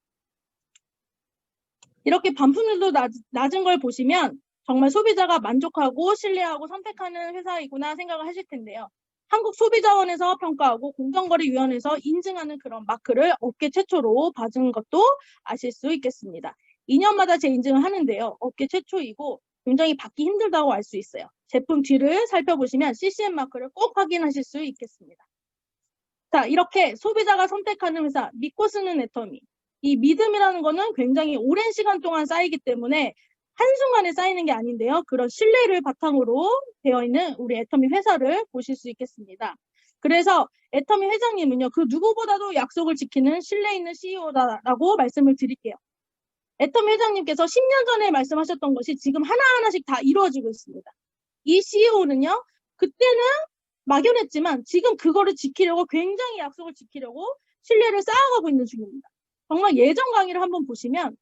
이렇게 반품률도 낮은 걸 보시면 정말 소비자가 만족하고 신뢰하고 선택하는 회사이구나 생각을 하실 텐데요. 한국소비자원에서 평가하고 공정거래위원회에서 인증하는 그런 마크를 업계 최초로 받은 것도 아실 수 있겠습니다. 2년마다 재인증을 하는데요. 업계 최초이고 굉장히 받기 힘들다고 알 수 있어요. 제품 뒤를 살펴보시면 CCM 마크를 꼭 확인하실 수 있겠습니다. 자, 이렇게 소비자가 선택하는 회사, 믿고 쓰는 애터미. 이 믿음이라는 거는 굉장히 오랜 시간 동안 쌓이기 때문에 한순간에 쌓이는 게 아닌데요. 그런 신뢰를 바탕으로 되어 있는 우리 애터미 회사를 보실 수 있겠습니다. 그래서 애터미 회장님은요. 그 누구보다도 약속을 지키는 신뢰 있는 CEO다라고 말씀을 드릴게요. 애터미 회장님께서 10년 전에 말씀하셨던 것이 지금 하나하나씩 다 이루어지고 있습니다. 이 CEO는요. 그때는 막연했지만 지금 그거를 지키려고 굉장히 약속을 지키려고 신뢰를 쌓아가고 있는 중입니다. 정말 예전 강의를 한번 보시면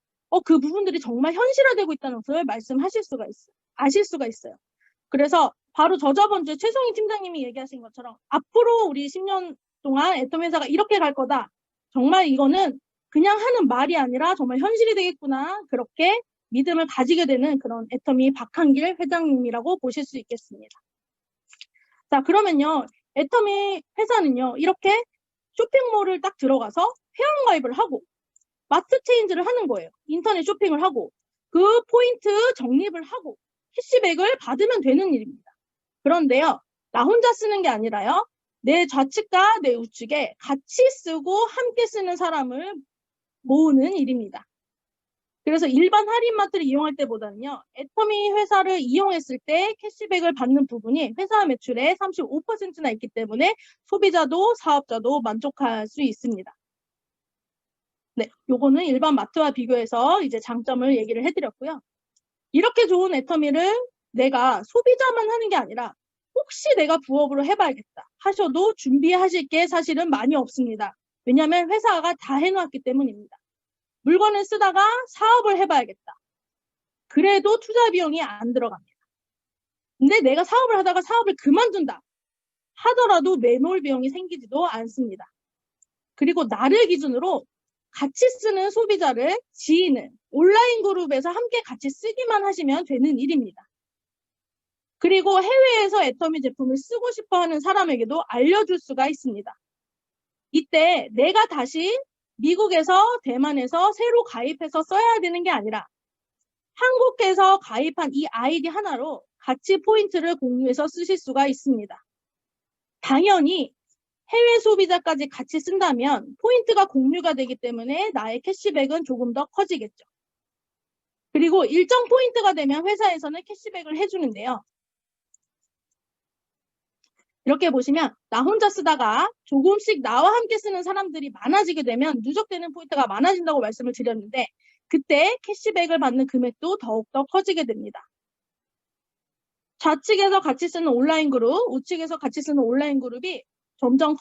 그 부분들이 정말 현실화되고 있다는 것을 말씀하실 수가 있어요. 아실 수가 있어요. 그래서 바로 저번 주에 최송희 팀장님이 얘기하신 것처럼 앞으로 우리 10년 동안 애터미 회사가 이렇게 갈 거다. 정말 이거는 그냥 하는 말이 아니라 정말 현실이 되겠구나. 그렇게 믿음을 가지게 되는 그런 애터미 박한길 회장님이라고 보실 수 있겠습니다. 자, 그러면요. 애터미 회사는요. 이렇게 쇼핑몰을 딱 들어가서 회원가입을 하고 마트 체인지를 하는 거예요. 인터넷 쇼핑을 하고 그 포인트 적립을 하고 캐시백을 받으면 되는 일입니다. 그런데요, 나 혼자 쓰는 게 아니라요, 내 좌측과 내 우측에 같이 쓰고 함께 쓰는 사람을 모으는 일입니다. 그래서 일반 할인마트를 이용할 때보다는요, 애터미 회사를 이용했을 때 캐시백을 받는 부분이 회사 매출의 35%나 있기 때문에 소비자도 사업자도 만족할 수 있습니다. 네, 요거는 일반 마트와 비교해서 이제 장점을 얘기를 해드렸고요. 이렇게 좋은 애터미를 내가 소비자만 하는 게 아니라 혹시 내가 부업으로 해봐야겠다 하셔도 준비하실 게 사실은 많이 없습니다. 왜냐하면 회사가 다 해놓았기 때문입니다. 물건을 쓰다가 사업을 해봐야겠다. 그래도 투자 비용이 안 들어갑니다. 근데 내가 사업을 하다가 사업을 그만둔다 하더라도 매몰 비용이 생기지도 않습니다. 그리고 나를 기준으로 같이 쓰는 소비자를 지인을 온라인 그룹에서 함께 같이 쓰기만 하시면 되는 일입니다. 그리고 해외에서 애터미 제품을 쓰고 싶어 하는 사람에게도 알려줄 수가 있습니다. 이때 내가 다시 미국에서 대만에서 새로 가입해서 써야 되는 게 아니라 한국에서 가입한 이 아이디 하나로 같이 포인트를 공유해서 쓰실 수가 있습니다. 당연히 해외 소비자까지 같이 쓴다면 포인트가 공유가 되기 때문에 나의 캐시백은 조금 더 커지겠죠. 그리고 일정 포인트가 되면 회사에서는 캐시백을 해주는데요. 이렇게 보시면 나 혼자 쓰다가 조금씩 나와 함께 쓰는 사람들이 많아지게 되면 누적되는 포인트가 많아진다고 말씀을 드렸는데 그때 캐시백을 받는 금액도 더욱더 커지게 됩니다. 좌측에서 같이 쓰는 온라인 그룹, 우측에서 같이 쓰는 온라인 그룹이 점점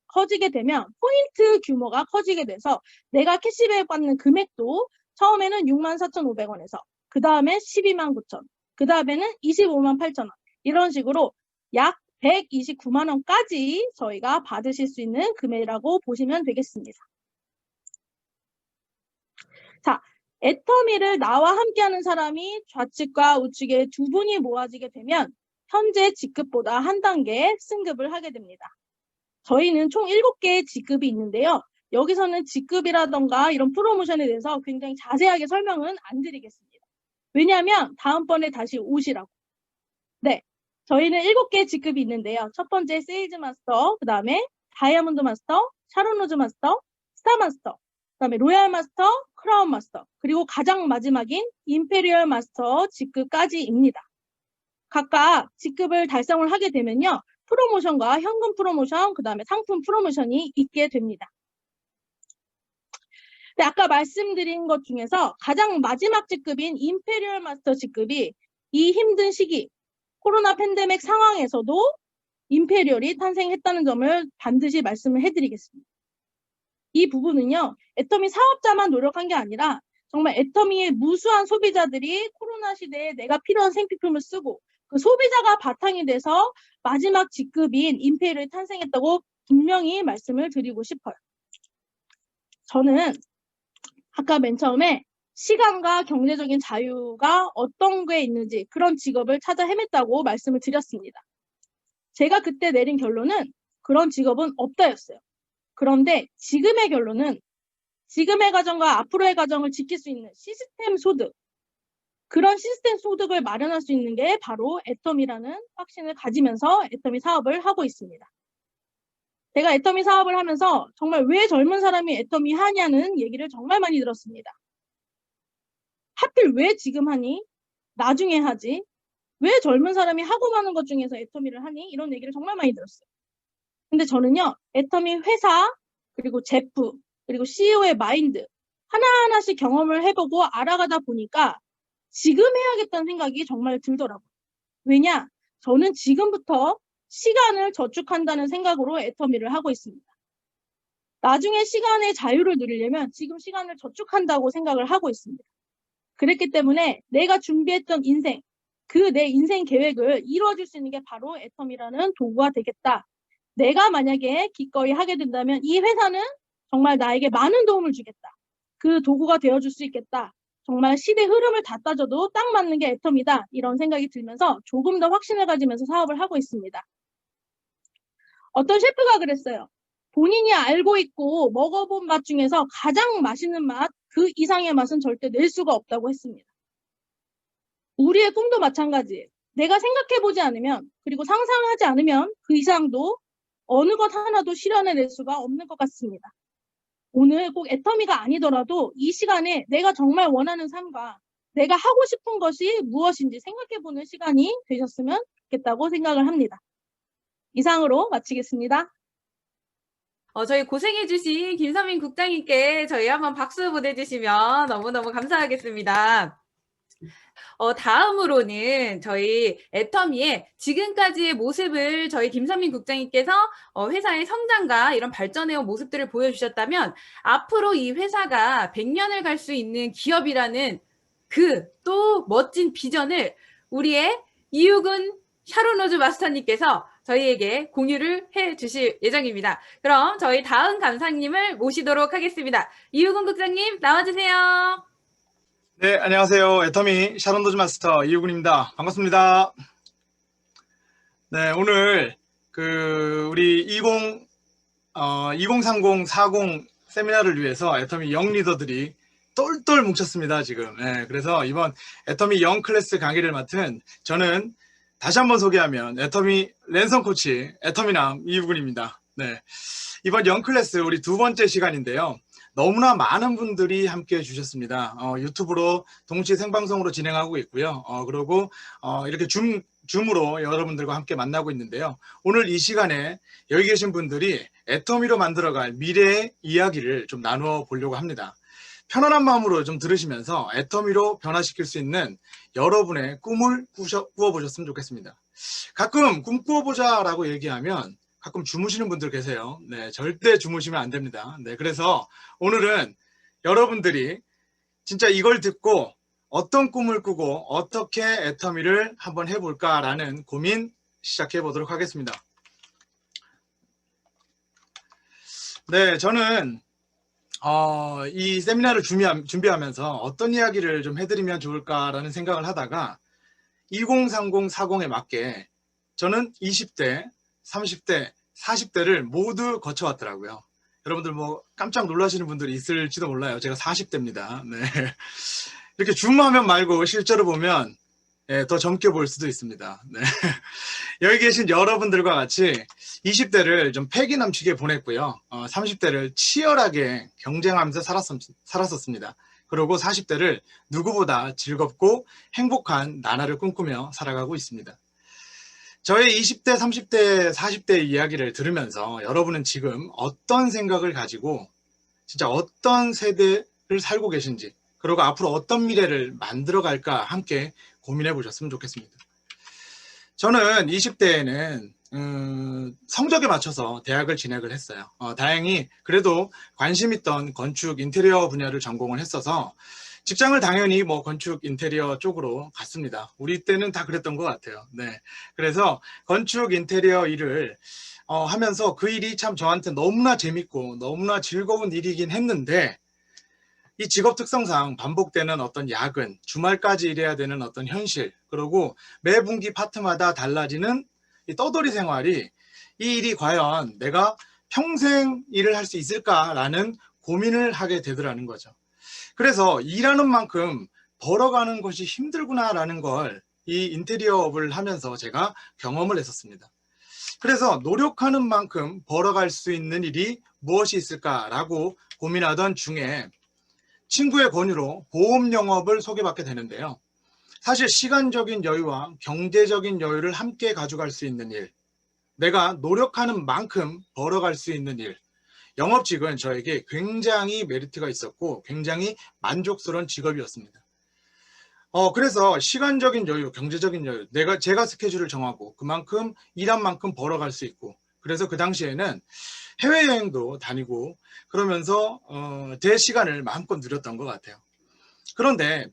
커지게 되면 포인트 규모가 커지게 돼서 내가 캐시백 받는 금액도 처음에는 64,500원에서 그 다음에 129,000원, 그 다음에는 258,000원 이런 식으로 약 129만 원까지 저희가 받으실 수 있는 금액이라고 보시면 되겠습니다. 자, 애터미를 나와 함께하는 사람이 좌측과 우측에 두 분이 모아지게 되면 현재 직급보다 한 단계 승급을 하게 됩니다. 저희는 총 7개의 직급이 있는데요. 여기서는 직급이라던가 이런 프로모션에 대해서 굉장히 자세하게 설명은 안 드리겠습니다. 왜냐하면 다음번에 다시 오시라고. 네, 저희는 7개의 직급이 있는데요. 첫 번째 세일즈 마스터, 그 다음에 다이아몬드 마스터, 샤론 로즈 마스터, 스타 마스터, 그 다음에 로얄 마스터, 크라운 마스터, 그리고 가장 마지막인 임페리얼 마스터 직급까지입니다. 각각 직급을 달성을 하게 되면요. 프로모션과 현금 프로모션, 그 다음에 상품 프로모션이 있게 됩니다. 근데 아까 말씀드린 것 중에서 가장 마지막 직급인 임페리얼 마스터 직급이 이 힘든 시기, 코로나 팬데믹 상황에서도 임페리얼이 탄생했다는 점을 반드시 말씀을 해드리겠습니다. 이 부분은요, 애터미 사업자만 노력한 게 아니라 정말 애터미의 무수한 소비자들이 코로나 시대에 내가 필요한 생필품을 쓰고 그 소비자가 바탕이 돼서 마지막 직급인 임페리얼이 탄생했다고 분명히 말씀을 드리고 싶어요. 저는 아까 맨 처음에 시간과 경제적인 자유가 어떤 게 있는지 그런 직업을 찾아 헤맸다고 말씀을 드렸습니다. 제가 그때 내린 결론은 그런 직업은 없다였어요. 그런데 지금의 결론은 지금의 가정과 앞으로의 가정을 지킬 수 있는 시스템 소득, 그런 시스템 소득을 마련할 수 있는 게 바로 애터미라는 확신을 가지면서 애터미 사업을 하고 있습니다. 제가 애터미 사업을 하면서 정말 왜 젊은 사람이 애터미 하냐는 얘기를 정말 많이 들었습니다. 하필 왜 지금 하니? 나중에 하지? 왜 젊은 사람이 하고 많은 것 중에서 애터미를 하니? 이런 얘기를 정말 많이 들었어요. 근데 저는요, 애터미 회사, 그리고 제품, 그리고 CEO의 마인드 하나하나씩 경험을 해보고 알아가다 보니까 지금 해야겠다는 생각이 정말 들더라고요. 왜냐? 저는 지금부터 시간을 저축한다는 생각으로 애터미를 하고 있습니다. 나중에 시간의 자유를 누리려면 지금 시간을 저축한다고 생각을 하고 있습니다. 그랬기 때문에 내가 준비했던 인생, 그 내 인생 계획을 이루어줄 수 있는 게 바로 애터미라는 도구가 되겠다. 내가 만약에 기꺼이 하게 된다면 이 회사는 정말 나에게 많은 도움을 주겠다. 그 도구가 되어줄 수 있겠다. 정말 시대 흐름을 다 따져도 딱 맞는 게 애터미다. 이런 생각이 들면서 조금 더 확신을 가지면서 사업을 하고 있습니다. 어떤 셰프가 그랬어요. 본인이 알고 있고 먹어본 맛 중에서 가장 맛있는 맛, 그 이상의 맛은 절대 낼 수가 없다고 했습니다. 우리의 꿈도 마찬가지예요. 내가 생각해보지 않으면, 그리고 상상하지 않으면 그 이상도 어느 것 하나도 실현해낼 수가 없는 것 같습니다. 오늘 꼭 애터미가 아니더라도 이 시간에 내가 정말 원하는 삶과 내가 하고 싶은 것이 무엇인지 생각해보는 시간이 되셨으면 좋겠다고 생각을 합니다. 이상으로 마치겠습니다. 저희 고생해주신 김선민 국장님께 저희 한번 박수 보내주시면 너무너무 감사하겠습니다. 다음으로는 저희 애터미의 지금까지의 모습을 저희 김선민 국장님께서 회사의 성장과 이런 발전해온 모습들을 보여주셨다면 앞으로 이 회사가 100년을 갈 수 있는 기업이라는 그 또 멋진 비전을 우리의 이육은 샤론 로즈 마스터님께서 저희에게 공유를 해 주실 예정입니다. 그럼 저희 다음 감상님을 모시도록 하겠습니다. 이육은 국장님 나와주세요. 네, 안녕하세요. 애터미 샤론 로즈 마스터 이우근입니다. 반갑습니다. 네, 오늘 우리 2030-40 세미나를 위해서 애터미 영 리더들이 똘똘 뭉쳤습니다, 지금. 네, 그래서 이번 애터미 영 클래스 강의를 맡은 저는 다시 한번 소개하면 애터미 랜선 코치 애터미남 이우근입니다. 네, 이번 영 클래스 우리 두 번째 시간인데요. 너무나 많은 분들이 함께 해주셨습니다. 유튜브로 동시 생방송으로 진행하고 있고요. 그리고 이렇게 줌으로 여러분들과 함께 만나고 있는데요. 오늘 이 시간에 여기 계신 분들이 애터미로 만들어갈 미래의 이야기를 좀 나누어 보려고 합니다. 편안한 마음으로 좀 들으시면서 애터미로 변화시킬 수 있는 여러분의 꿈을 꾸어보셨으면 좋겠습니다. 가끔 꿈 꾸어보자라고 얘기하면 가끔 주무시는 분들 계세요. 네, 절대 주무시면 안 됩니다. 네, 그래서 오늘은 여러분들이 진짜 이걸 듣고 어떤 꿈을 꾸고 어떻게 애터미를 한번 해볼까라는 고민 시작해 보도록 하겠습니다. 네, 저는 이 세미나를 준비하면서 어떤 이야기를 좀 해드리면 좋을까라는 생각을 하다가 2030-40에 맞게 저는 20대, 30대, 40대를 모두 거쳐왔더라고요. 여러분들 뭐 깜짝 놀라시는 분들이 있을지도 몰라요. 제가 40대입니다. 네. 이렇게 줌화면 말고 실제로 보면 더 젊게 보일 수도 있습니다. 네. 여기 계신 여러분들과 같이 20대를 좀 패기 넘치게 보냈고요. 30대를 치열하게 경쟁하면서 살았었습니다. 그리고 40대를 누구보다 즐겁고 행복한 나날을 꿈꾸며 살아가고 있습니다. 저의 20대, 30대, 40대 이야기를 들으면서 여러분은 지금 어떤 생각을 가지고 진짜 어떤 세대를 살고 계신지, 그리고 앞으로 어떤 미래를 만들어 갈까 함께 고민해 보셨으면 좋겠습니다. 저는 20대에는 성적에 맞춰서 대학을 진학을 했어요. 다행히 그래도 관심 있던 건축 인테리어 분야를 전공을 했어서 직장을 당연히 뭐 건축 인테리어 쪽으로 갔습니다. 우리 때는 다 그랬던 것 같아요. 네, 그래서 건축 인테리어 일을 하면서 그 일이 참 저한테 너무나 재밌고 너무나 즐거운 일이긴 했는데 이 직업 특성상 반복되는 어떤 야근, 주말까지 일해야 되는 어떤 현실, 그리고 매 분기 파트마다 달라지는 이 떠돌이 생활이 이 일이 과연 내가 평생 일을 할 수 있을까라는 고민을 하게 되더라는 거죠. 그래서 일하는 만큼 벌어가는 것이 힘들구나라는 걸 이 인테리어업을 하면서 제가 경험을 했었습니다. 그래서 노력하는 만큼 벌어갈 수 있는 일이 무엇이 있을까라고 고민하던 중에 친구의 권유로 보험 영업을 소개받게 되는데요. 사실 시간적인 여유와 경제적인 여유를 함께 가져갈 수 있는 일, 내가 노력하는 만큼 벌어갈 수 있는 일, 영업직은 저에게 굉장히 메리트가 있었고 굉장히 만족스러운 직업이었습니다. 그래서 시간적인 여유, 경제적인 여유, 제가 스케줄을 정하고 그만큼 일한 만큼 벌어갈 수 있고, 그래서 그 당시에는 해외여행도 다니고 그러면서 제 시간을 마음껏 누렸던 것 같아요. 그런데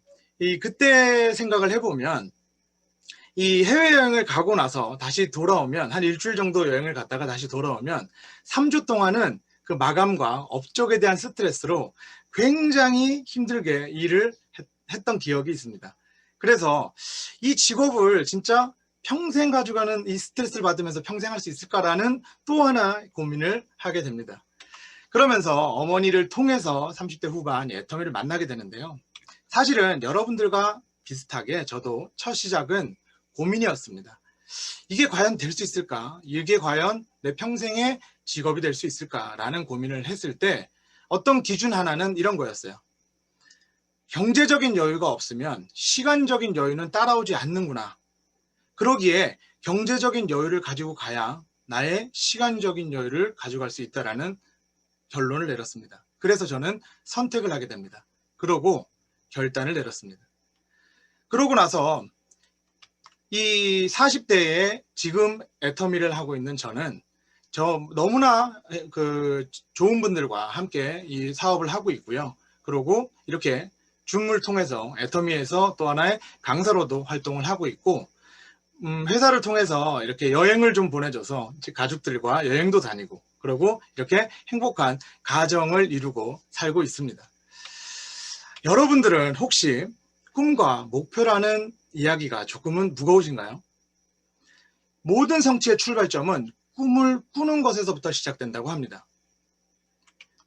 그때 생각을 해보면 이 해외여행을 가고 나서 다시 돌아오면 한 일주일 정도 여행을 갔다가 다시 돌아오면 3주 동안은 그 마감과 업적에 대한 스트레스로 굉장히 힘들게 일을 했던 기억이 있습니다. 그래서 이 직업을 진짜 평생 가져가는 이 스트레스를 받으면서 평생 할 수 있을까라는 또 하나 고민을 하게 됩니다. 그러면서 어머니를 통해서 30대 후반 애터미를 만나게 되는데요. 사실은 여러분들과 비슷하게 저도 첫 시작은 고민이었습니다. 이게 과연 될 수 있을까? 이게 과연 내 평생의 직업이 될 수 있을까라는 고민을 했을 때 어떤 기준 하나는 이런 거였어요. 경제적인 여유가 없으면 시간적인 여유는 따라오지 않는구나. 그러기에 경제적인 여유를 가지고 가야 나의 시간적인 여유를 가져갈 수 있다라는 결론을 내렸습니다. 그래서 저는 선택을 하게 됩니다. 그러고 결단을 내렸습니다. 그러고 나서 이 40대에 지금 애터미를 하고 있는 저는 너무나 좋은 분들과 함께 이 사업을 하고 있고요. 그리고 이렇게 줌을 통해서 애터미에서 또 하나의 강사로도 활동을 하고 있고, 회사를 통해서 이렇게 여행을 좀 보내줘서 가족들과 여행도 다니고, 그리고 이렇게 행복한 가정을 이루고 살고 있습니다. 여러분들은 혹시 꿈과 목표라는 이야기가 조금은 무거우신가요? 모든 성취의 출발점은 꿈을 꾸는 것에서부터 시작된다고 합니다.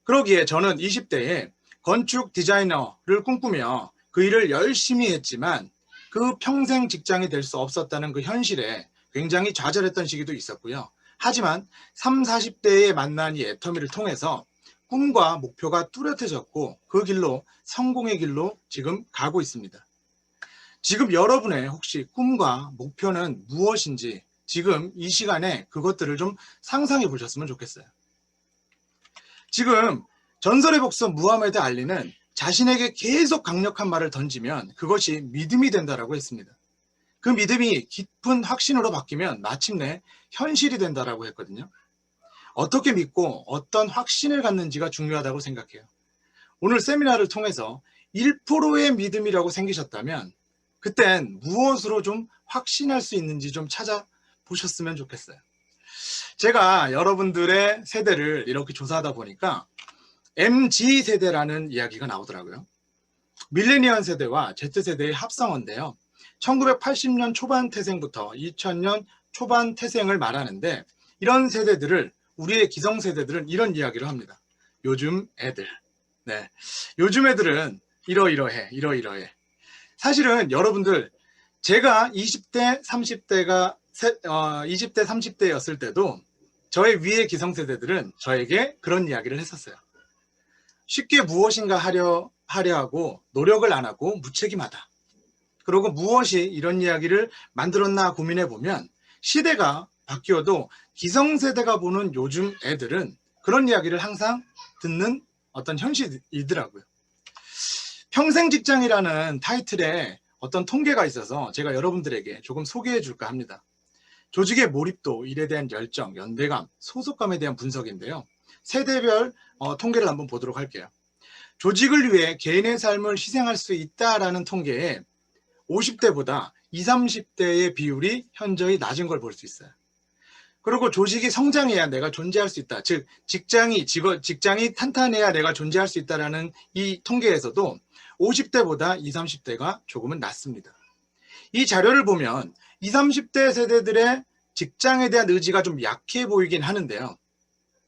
그러기에 저는 20대에 건축 디자이너를 꿈꾸며 그 일을 열심히 했지만 그 평생 직장이 될 수 없었다는 그 현실에 굉장히 좌절했던 시기도 있었고요. 하지만 30, 40대에 만난 이 애터미를 통해서 꿈과 목표가 뚜렷해졌고 그 길로, 성공의 길로 지금 가고 있습니다. 지금 여러분의 혹시 꿈과 목표는 무엇인지 지금 이 시간에 그것들을 좀 상상해 보셨으면 좋겠어요. 지금 전설의 복서 무하메드 알리는 자신에게 계속 강력한 말을 던지면 그것이 믿음이 된다라고 했습니다. 그 믿음이 깊은 확신으로 바뀌면 마침내 현실이 된다라고 했거든요. 어떻게 믿고 어떤 확신을 갖는지가 중요하다고 생각해요. 오늘 세미나를 통해서 1%의 믿음이라고 생기셨다면 그땐 무엇으로 좀 확신할 수 있는지 좀 찾아보셨으면 좋겠어요. 제가 여러분들의 세대를 이렇게 조사하다 보니까 MG세대라는 이야기가 나오더라고요. 밀레니얼 세대와 Z세대의 합성어인데요. 1980년 초반 태생부터 2000년 초반 태생을 말하는데 이런 세대들을 우리의 기성세대들은 이런 이야기를 합니다. 요즘 애들. 네. 요즘 애들은 이러이러해. 사실은 여러분들 제가 20대, 30대가 20대, 30대였을 때도 저의 위의 기성세대들은 저에게 그런 이야기를 했었어요. 쉽게 무엇인가 하려 하고 노력을 안 하고 무책임하다. 그리고 무엇이 이런 이야기를 만들었나 고민해 보면 시대가 바뀌어도 기성세대가 보는 요즘 애들은 그런 이야기를 항상 듣는 어떤 현실이더라고요. 평생 직장이라는 타이틀에 어떤 통계가 있어서 제가 여러분들에게 조금 소개해 줄까 합니다. 조직의 몰입도, 일에 대한 열정, 연대감, 소속감에 대한 분석인데요. 세대별 통계를 한번 보도록 할게요. 조직을 위해 개인의 삶을 희생할 수 있다라는 통계에 50대보다 20, 30대의 비율이 현저히 낮은 걸 볼 수 있어요. 그리고 조직이 성장해야 내가 존재할 수 있다. 즉 직장이 탄탄해야 내가 존재할 수 있다라는 이 통계에서도 50대보다 20, 30대가 조금은 낮습니다. 이 자료를 보면 20, 30대 세대들의 직장에 대한 의지가 좀 약해 보이긴 하는데요.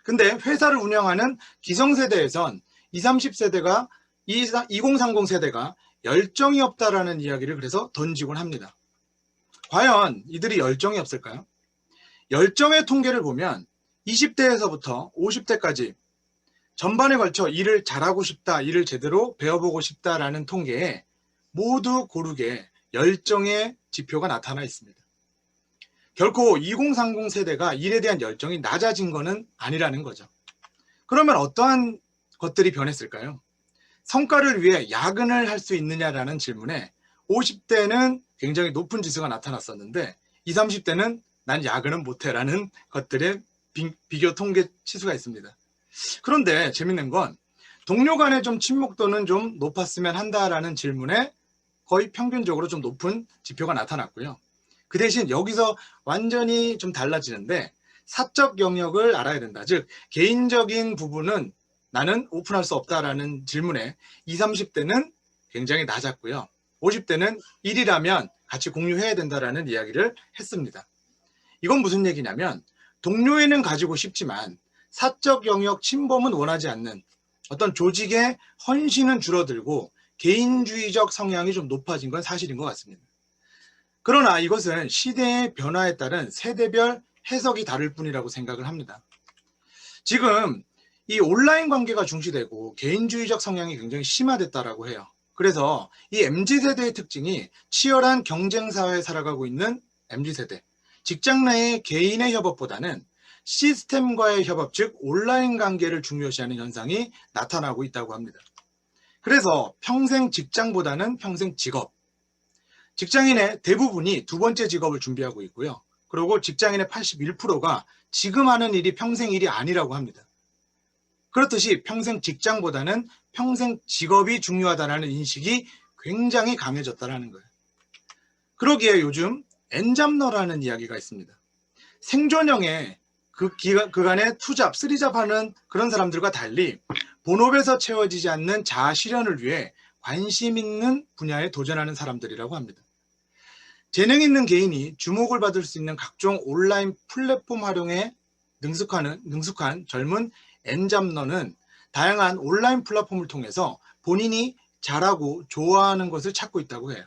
근데 회사를 운영하는 기성세대에선 20, 30세대가 2030 세대가 열정이 없다라는 이야기를 그래서 던지곤 합니다. 과연 이들이 열정이 없을까요? 열정의 통계를 보면 20대에서부터 50대까지 전반에 걸쳐 일을 잘하고 싶다, 일을 제대로 배워보고 싶다라는 통계에 모두 고르게 열정의 지표가 나타나 있습니다. 결코 2030 세대가 일에 대한 열정이 낮아진 것은 아니라는 거죠. 그러면 어떠한 것들이 변했을까요? 성과를 위해 야근을 할 수 있느냐라는 질문에 50대는 굉장히 높은 지수가 나타났었는데 20, 30대는 난 야근은 못해라는 것들의 비교 통계 치수가 있습니다. 그런데 재밌는 건 동료 간의 좀 친목도는 좀 높았으면 한다라는 질문에 거의 평균적으로 좀 높은 지표가 나타났고요. 그 대신 여기서 완전히 좀 달라지는데 사적 영역을 알아야 된다. 즉 개인적인 부분은 나는 오픈할 수 없다라는 질문에 20, 30대는 굉장히 낮았고요. 50대는 1이라면 같이 공유해야 된다라는 이야기를 했습니다. 이건 무슨 얘기냐면 동료애는 가지고 싶지만 사적 영역 침범은 원하지 않는 어떤 조직의 헌신은 줄어들고 개인주의적 성향이 좀 높아진 건 사실인 것 같습니다. 그러나 이것은 시대의 변화에 따른 세대별 해석이 다를 뿐이라고 생각을 합니다. 지금 이 온라인 관계가 중시되고 개인주의적 성향이 굉장히 심화됐다라고 해요. 그래서 이 MZ세대의 특징이 치열한 경쟁사회에 살아가고 있는 MZ세대, 직장 내의 개인의 협업보다는 시스템과의 협업, 즉 온라인 관계를 중요시하는 현상이 나타나고 있다고 합니다. 그래서 평생 직장보다는 평생 직업, 직장인의 대부분이 두 번째 직업을 준비하고 있고요. 그리고 직장인의 81%가 지금 하는 일이 평생 일이 아니라고 합니다. 그렇듯이 평생 직장보다는 평생 직업이 중요하다는 인식이 굉장히 강해졌다는 거예요. 그러기에 요즘 엔잡러라는 이야기가 있습니다. 생존형의 그간의 투잡, 쓰리잡 하는 그런 사람들과 달리 본업에서 채워지지 않는 자아 실현을 위해 관심 있는 분야에 도전하는 사람들이라고 합니다. 재능 있는 개인이 주목을 받을 수 있는 각종 온라인 플랫폼 활용에 능숙한 젊은 엔잡러는 다양한 온라인 플랫폼을 통해서 본인이 잘하고 좋아하는 것을 찾고 있다고 해요.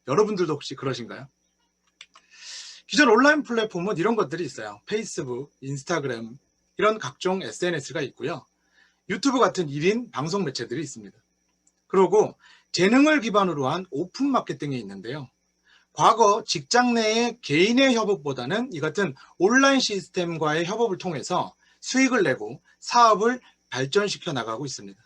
여러분들도 혹시 그러신가요? 기존 온라인 플랫폼은 이런 것들이 있어요. 페이스북, 인스타그램 이런 각종 SNS가 있고요. 유튜브 같은 1인 방송 매체들이 있습니다. 그리고 재능을 기반으로 한 오픈 마케팅이 있는데요. 과거 직장 내의 개인의 협업보다는 이 같은 온라인 시스템과의 협업을 통해서 수익을 내고 사업을 발전시켜 나가고 있습니다.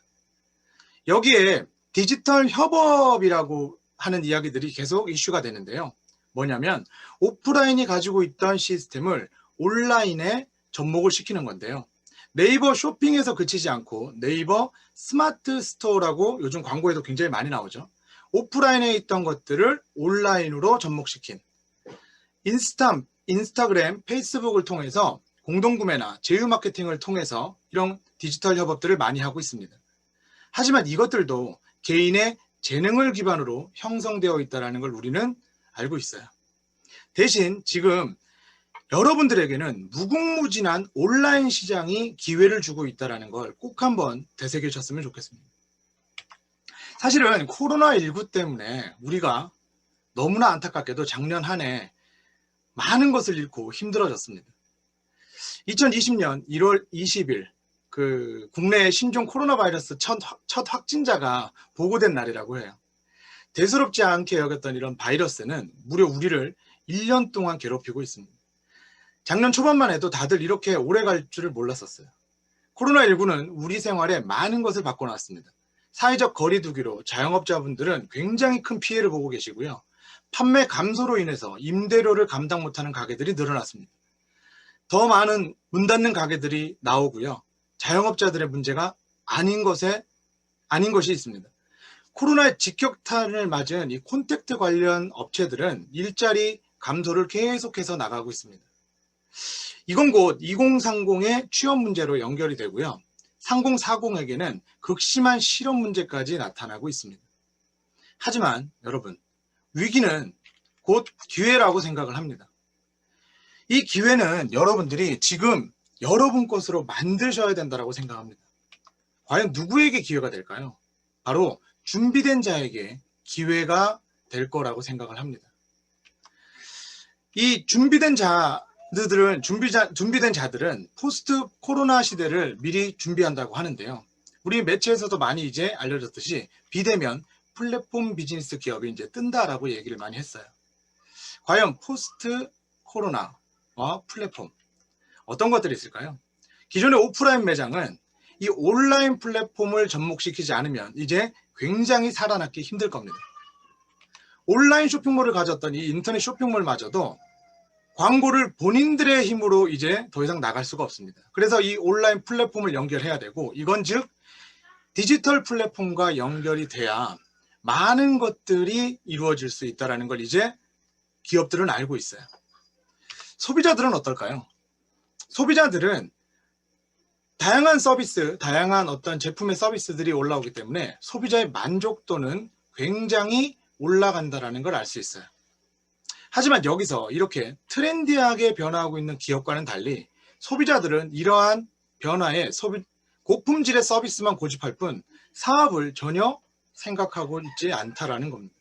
여기에 디지털 협업이라고 하는 이야기들이 계속 이슈가 되는데요. 뭐냐면 오프라인이 가지고 있던 시스템을 온라인에 접목을 시키는 건데요. 네이버 쇼핑에서 그치지 않고 네이버 스마트 스토어라고 요즘 광고에도 굉장히 많이 나오죠. 오프라인에 있던 것들을 온라인으로 접목시킨 인스타그램, 페이스북을 통해서 공동구매나 제휴 마케팅을 통해서 이런 디지털 협업들을 많이 하고 있습니다. 하지만 이것들도 개인의 재능을 기반으로 형성되어 있다는 걸 우리는 알고 있어요. 대신 지금 여러분들에게는 무궁무진한 온라인 시장이 기회를 주고 있다는 걸 꼭 한번 되새기셨으면 좋겠습니다. 사실은 코로나19 때문에 우리가 너무나 안타깝게도 작년 한 해 많은 것을 잃고 힘들어졌습니다. 2020년 1월 20일 국내 신종 코로나 바이러스 첫 확진자가 보고된 날이라고 해요. 대수롭지 않게 여겼던 이런 바이러스는 무려 우리를 1년 동안 괴롭히고 있습니다. 작년 초반만 해도 다들 이렇게 오래 갈 줄을 몰랐었어요. 코로나19는 우리 생활에 많은 것을 바꿔놨습니다. 사회적 거리 두기로 자영업자분들은 굉장히 큰 피해를 보고 계시고요. 판매 감소로 인해서 임대료를 감당 못하는 가게들이 늘어났습니다. 더 많은 문 닫는 가게들이 나오고요. 자영업자들의 문제가 아닌 것이 있습니다. 코로나의 직격탄을 맞은 이 콘택트 관련 업체들은 일자리 감소를 계속해서 나가고 있습니다. 이건 곧 2030의 취업 문제로 연결이 되고요. 3040에게는 극심한 실업 문제까지 나타나고 있습니다. 하지만 여러분, 위기는 곧 기회라고 생각을 합니다. 이 기회는 여러분들이 지금 여러분 것으로 만드셔야 된다고 생각합니다. 과연 누구에게 기회가 될까요? 바로 준비된 자에게 기회가 될 거라고 생각을 합니다. 이 준비된 자들은 포스트 코로나 시대를 미리 준비한다고 하는데요. 우리 매체에서도 많이 이제 알려졌듯이 비대면 플랫폼 비즈니스 기업이 이제 뜬다라고 얘기를 많이 했어요. 과연 포스트 코로나와 플랫폼 어떤 것들이 있을까요? 기존의 오프라인 매장은 이 온라인 플랫폼을 접목시키지 않으면 이제 굉장히 살아남기 힘들 겁니다. 온라인 쇼핑몰을 가졌던 이 인터넷 쇼핑몰마저도 광고를 본인들의 힘으로 이제 더 이상 나갈 수가 없습니다. 그래서 이 온라인 플랫폼을 연결해야 되고, 이건 즉 디지털 플랫폼과 연결이 돼야 많은 것들이 이루어질 수 있다는 걸 이제 기업들은 알고 있어요. 소비자들은 어떨까요? 소비자들은 다양한 서비스, 다양한 어떤 제품의 서비스들이 올라오기 때문에 소비자의 만족도는 굉장히 올라간다라는 걸 알 수 있어요. 하지만 여기서 이렇게 트렌디하게 변화하고 있는 기업과는 달리 소비자들은 이러한 변화에 고품질의 서비스만 고집할 뿐 사업을 전혀 생각하고 있지 않다라는 겁니다.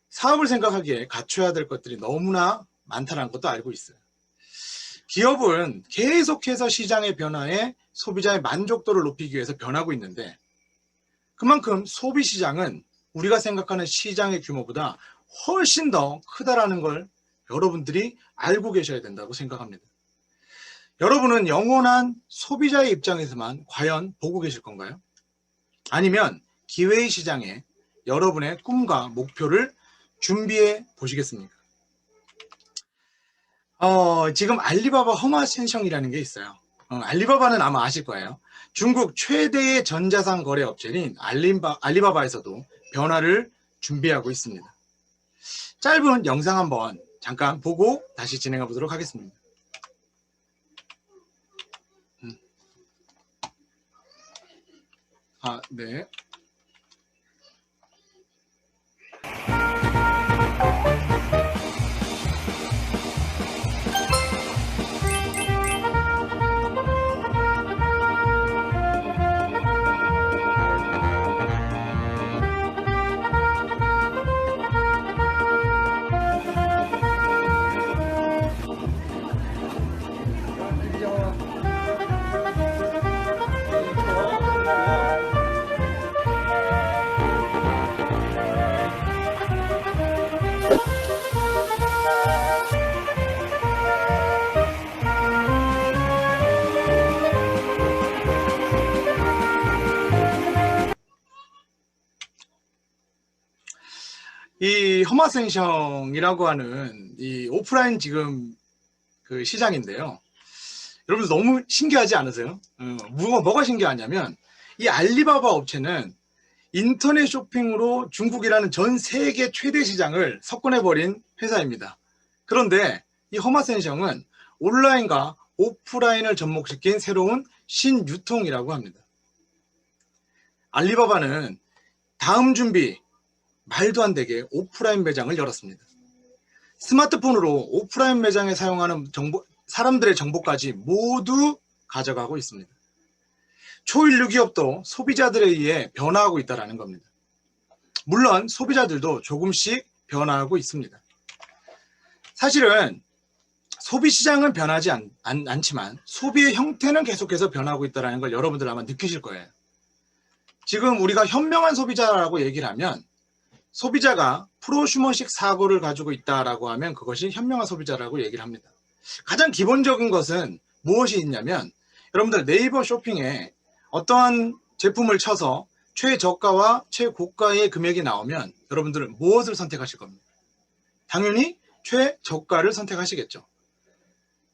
사업을 생각하기에 갖춰야 될 것들이 너무나 많다는 것도 알고 있어요. 기업은 계속해서 시장의 변화에 소비자의 만족도를 높이기 위해서 변하고 있는데 그만큼 소비 시장은 우리가 생각하는 시장의 규모보다 훨씬 더 크다라는 걸 여러분들이 알고 계셔야 된다고 생각합니다. 여러분은 영원한 소비자의 입장에서만 과연 보고 계실 건가요? 아니면 기회의 시장에 여러분의 꿈과 목표를 준비해 보시겠습니까? 지금 알리바바 허마센성이라는 게 있어요. 알리바바는 아마 아실 거예요. 중국 최대의 전자상 거래 업체인 알리바바에서도 변화를 준비하고 있습니다. 짧은 영상 한번 잠깐 보고 다시 진행해 보도록 하겠습니다. 네. 이 허마센성이라고 하는 이 오프라인 지금 그 시장인데요. 여러분 너무 신기하지 않으세요? 뭐가 신기하냐면 이 알리바바 업체는 인터넷 쇼핑으로 중국이라는 전 세계 최대 시장을 석권해버린 회사입니다. 그런데 이 허마센성은 온라인과 오프라인을 접목시킨 새로운 신유통이라고 합니다. 알리바바는 다음 준비 말도 안 되게 오프라인 매장을 열었습니다. 스마트폰으로 오프라인 매장에 사용하는 사람들의 정보까지 모두 가져가고 있습니다. 초일류 기업도 소비자들에 의해 변화하고 있다는 겁니다. 물론 소비자들도 조금씩 변화하고 있습니다. 사실은 소비시장은 변하지 않지만 소비의 형태는 계속해서 변하고 있다는 걸 여러분들 아마 느끼실 거예요. 지금 우리가 현명한 소비자라고 얘기를 하면 소비자가 프로슈머식 사고를 가지고 있다라고 하면 그것이 현명한 소비자라고 얘기를 합니다. 가장 기본적인 것은 무엇이 있냐면 여러분들 네이버 쇼핑에 어떠한 제품을 쳐서 최저가와 최고가의 금액이 나오면 여러분들은 무엇을 선택하실 겁니까? 당연히 최저가를 선택하시겠죠.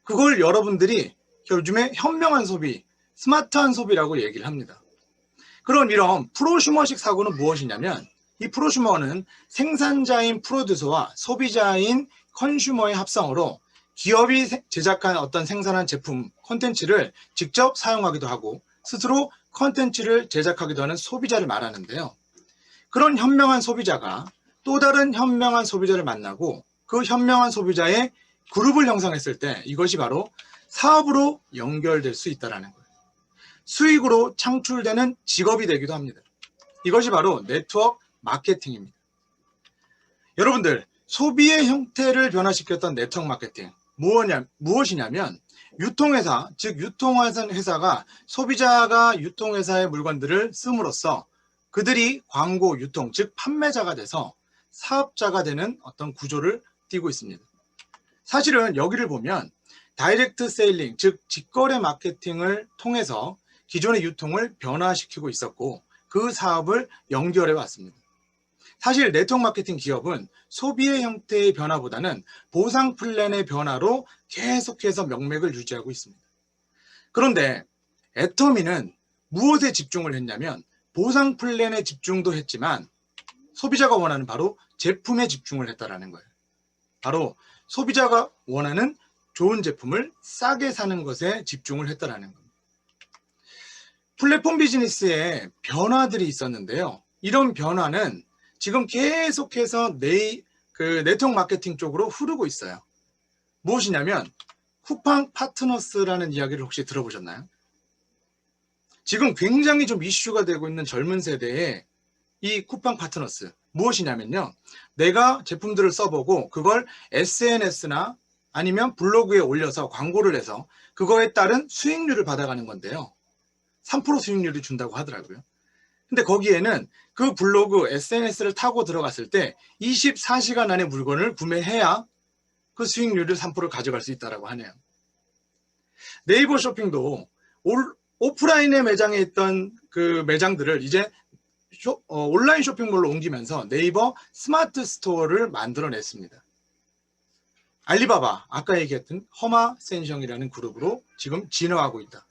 그걸 여러분들이 요즘에 현명한 소비, 스마트한 소비라고 얘기를 합니다. 그런 이런 프로슈머식 사고는 무엇이냐면 이 프로슈머는 생산자인 프로듀서와 소비자인 컨슈머의 합성으로 기업이 제작한 어떤 생산한 제품, 콘텐츠를 직접 사용하기도 하고 스스로 콘텐츠를 제작하기도 하는 소비자를 말하는데요. 그런 현명한 소비자가 또 다른 현명한 소비자를 만나고 그 현명한 소비자의 그룹을 형성했을 때 이것이 바로 사업으로 연결될 수 있다는 거예요. 수익으로 창출되는 직업이 되기도 합니다. 이것이 바로 네트워크 마케팅입니다. 여러분들 소비의 형태를 변화시켰던 네트워크 마케팅 무엇이냐면 유통회사, 즉 유통회사가 소비자가 유통회사의 물건들을 씀으로써 그들이 광고, 유통, 즉 판매자가 돼서 사업자가 되는 어떤 구조를 띠고 있습니다. 사실은 여기를 보면 다이렉트 세일링, 즉 직거래 마케팅을 통해서 기존의 유통을 변화시키고 있었고 그 사업을 연결해 왔습니다. 사실 네트워크 마케팅 기업은 소비의 형태의 변화보다는 보상 플랜의 변화로 계속해서 명맥을 유지하고 있습니다. 그런데 애터미는 무엇에 집중을 했냐면 보상 플랜에 집중도 했지만 소비자가 원하는 바로 제품에 집중을 했다는 거예요. 바로 소비자가 원하는 좋은 제품을 싸게 사는 것에 집중을 했다는 겁니다. 플랫폼 비즈니스에 변화들이 있었는데요. 이런 변화는 지금 계속해서 네트워크 마케팅 쪽으로 흐르고 있어요. 무엇이냐면 쿠팡 파트너스라는 이야기를 혹시 들어보셨나요? 지금 굉장히 좀 이슈가 되고 있는 젊은 세대의 이 쿠팡 파트너스 무엇이냐면요, 내가 제품들을 써보고 그걸 SNS나 아니면 블로그에 올려서 광고를 해서 그거에 따른 수익률을 받아가는 건데요, 3% 수익률을 준다고 하더라고요. 근데 거기에는 그 블로그 SNS를 타고 들어갔을 때 24시간 안에 물건을 구매해야 그 수익률을 3%를 가져갈 수 있다고 하네요. 네이버 쇼핑도 오프라인의 매장에 있던 그 매장들을 이제 온라인 쇼핑몰로 옮기면서 네이버 스마트 스토어를 만들어냈습니다. 알리바바, 아까 얘기했던 허마센션이라는 그룹으로 지금 진화하고 있다.